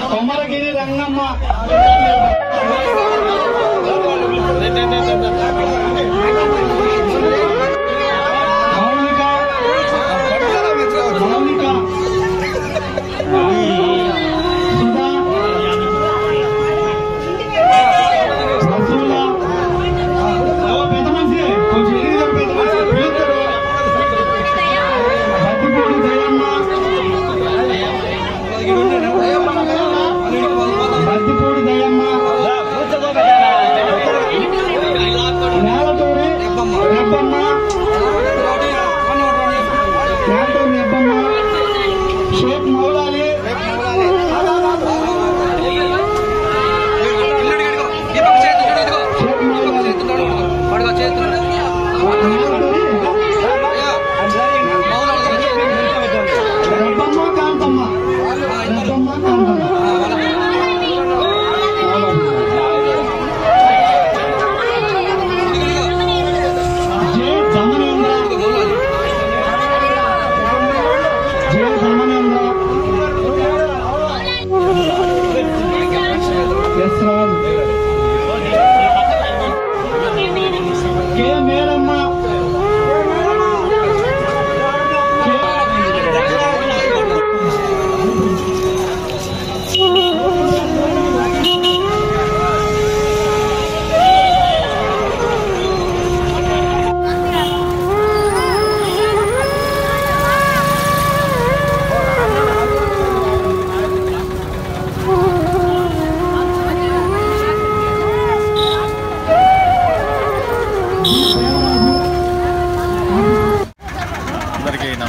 కొమరగిరి రంగమ్మ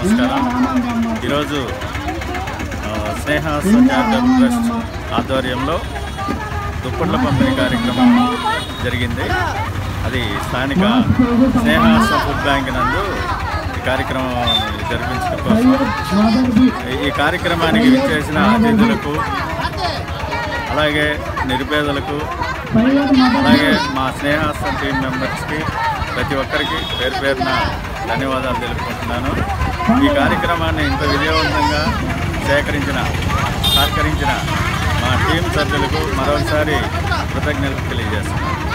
నమస్కారం. ఈరోజు స్నేహహస్తం చారిటబుల్ ట్రస్ట్ ఆధ్వర్యంలో దుప్పట్ల పంపిణీ కార్యక్రమం జరిగింది. అది స్థానిక స్నేహహస్తం ఫుడ్ బ్యాంక్ నందు ఈ కార్యక్రమం జరిపించడం కోసం ఈ కార్యక్రమానికి విచ్చేసిన అతిథులకు, అలాగే నిరుపేదలకు, అలాగే మా స్నేహహస్తం టీం మెంబర్స్కి ప్రతి ఒక్కరికి పేరు పేరున ధన్యవాదాలు తెలుపుకుంటున్నాను. ఈ కార్యక్రమాన్ని ఇంత విజయవంతంగా సహకరించిన మా టీం సభ్యులకు మరోసారి కృతజ్ఞతలు తెలియజేస్తున్నాను.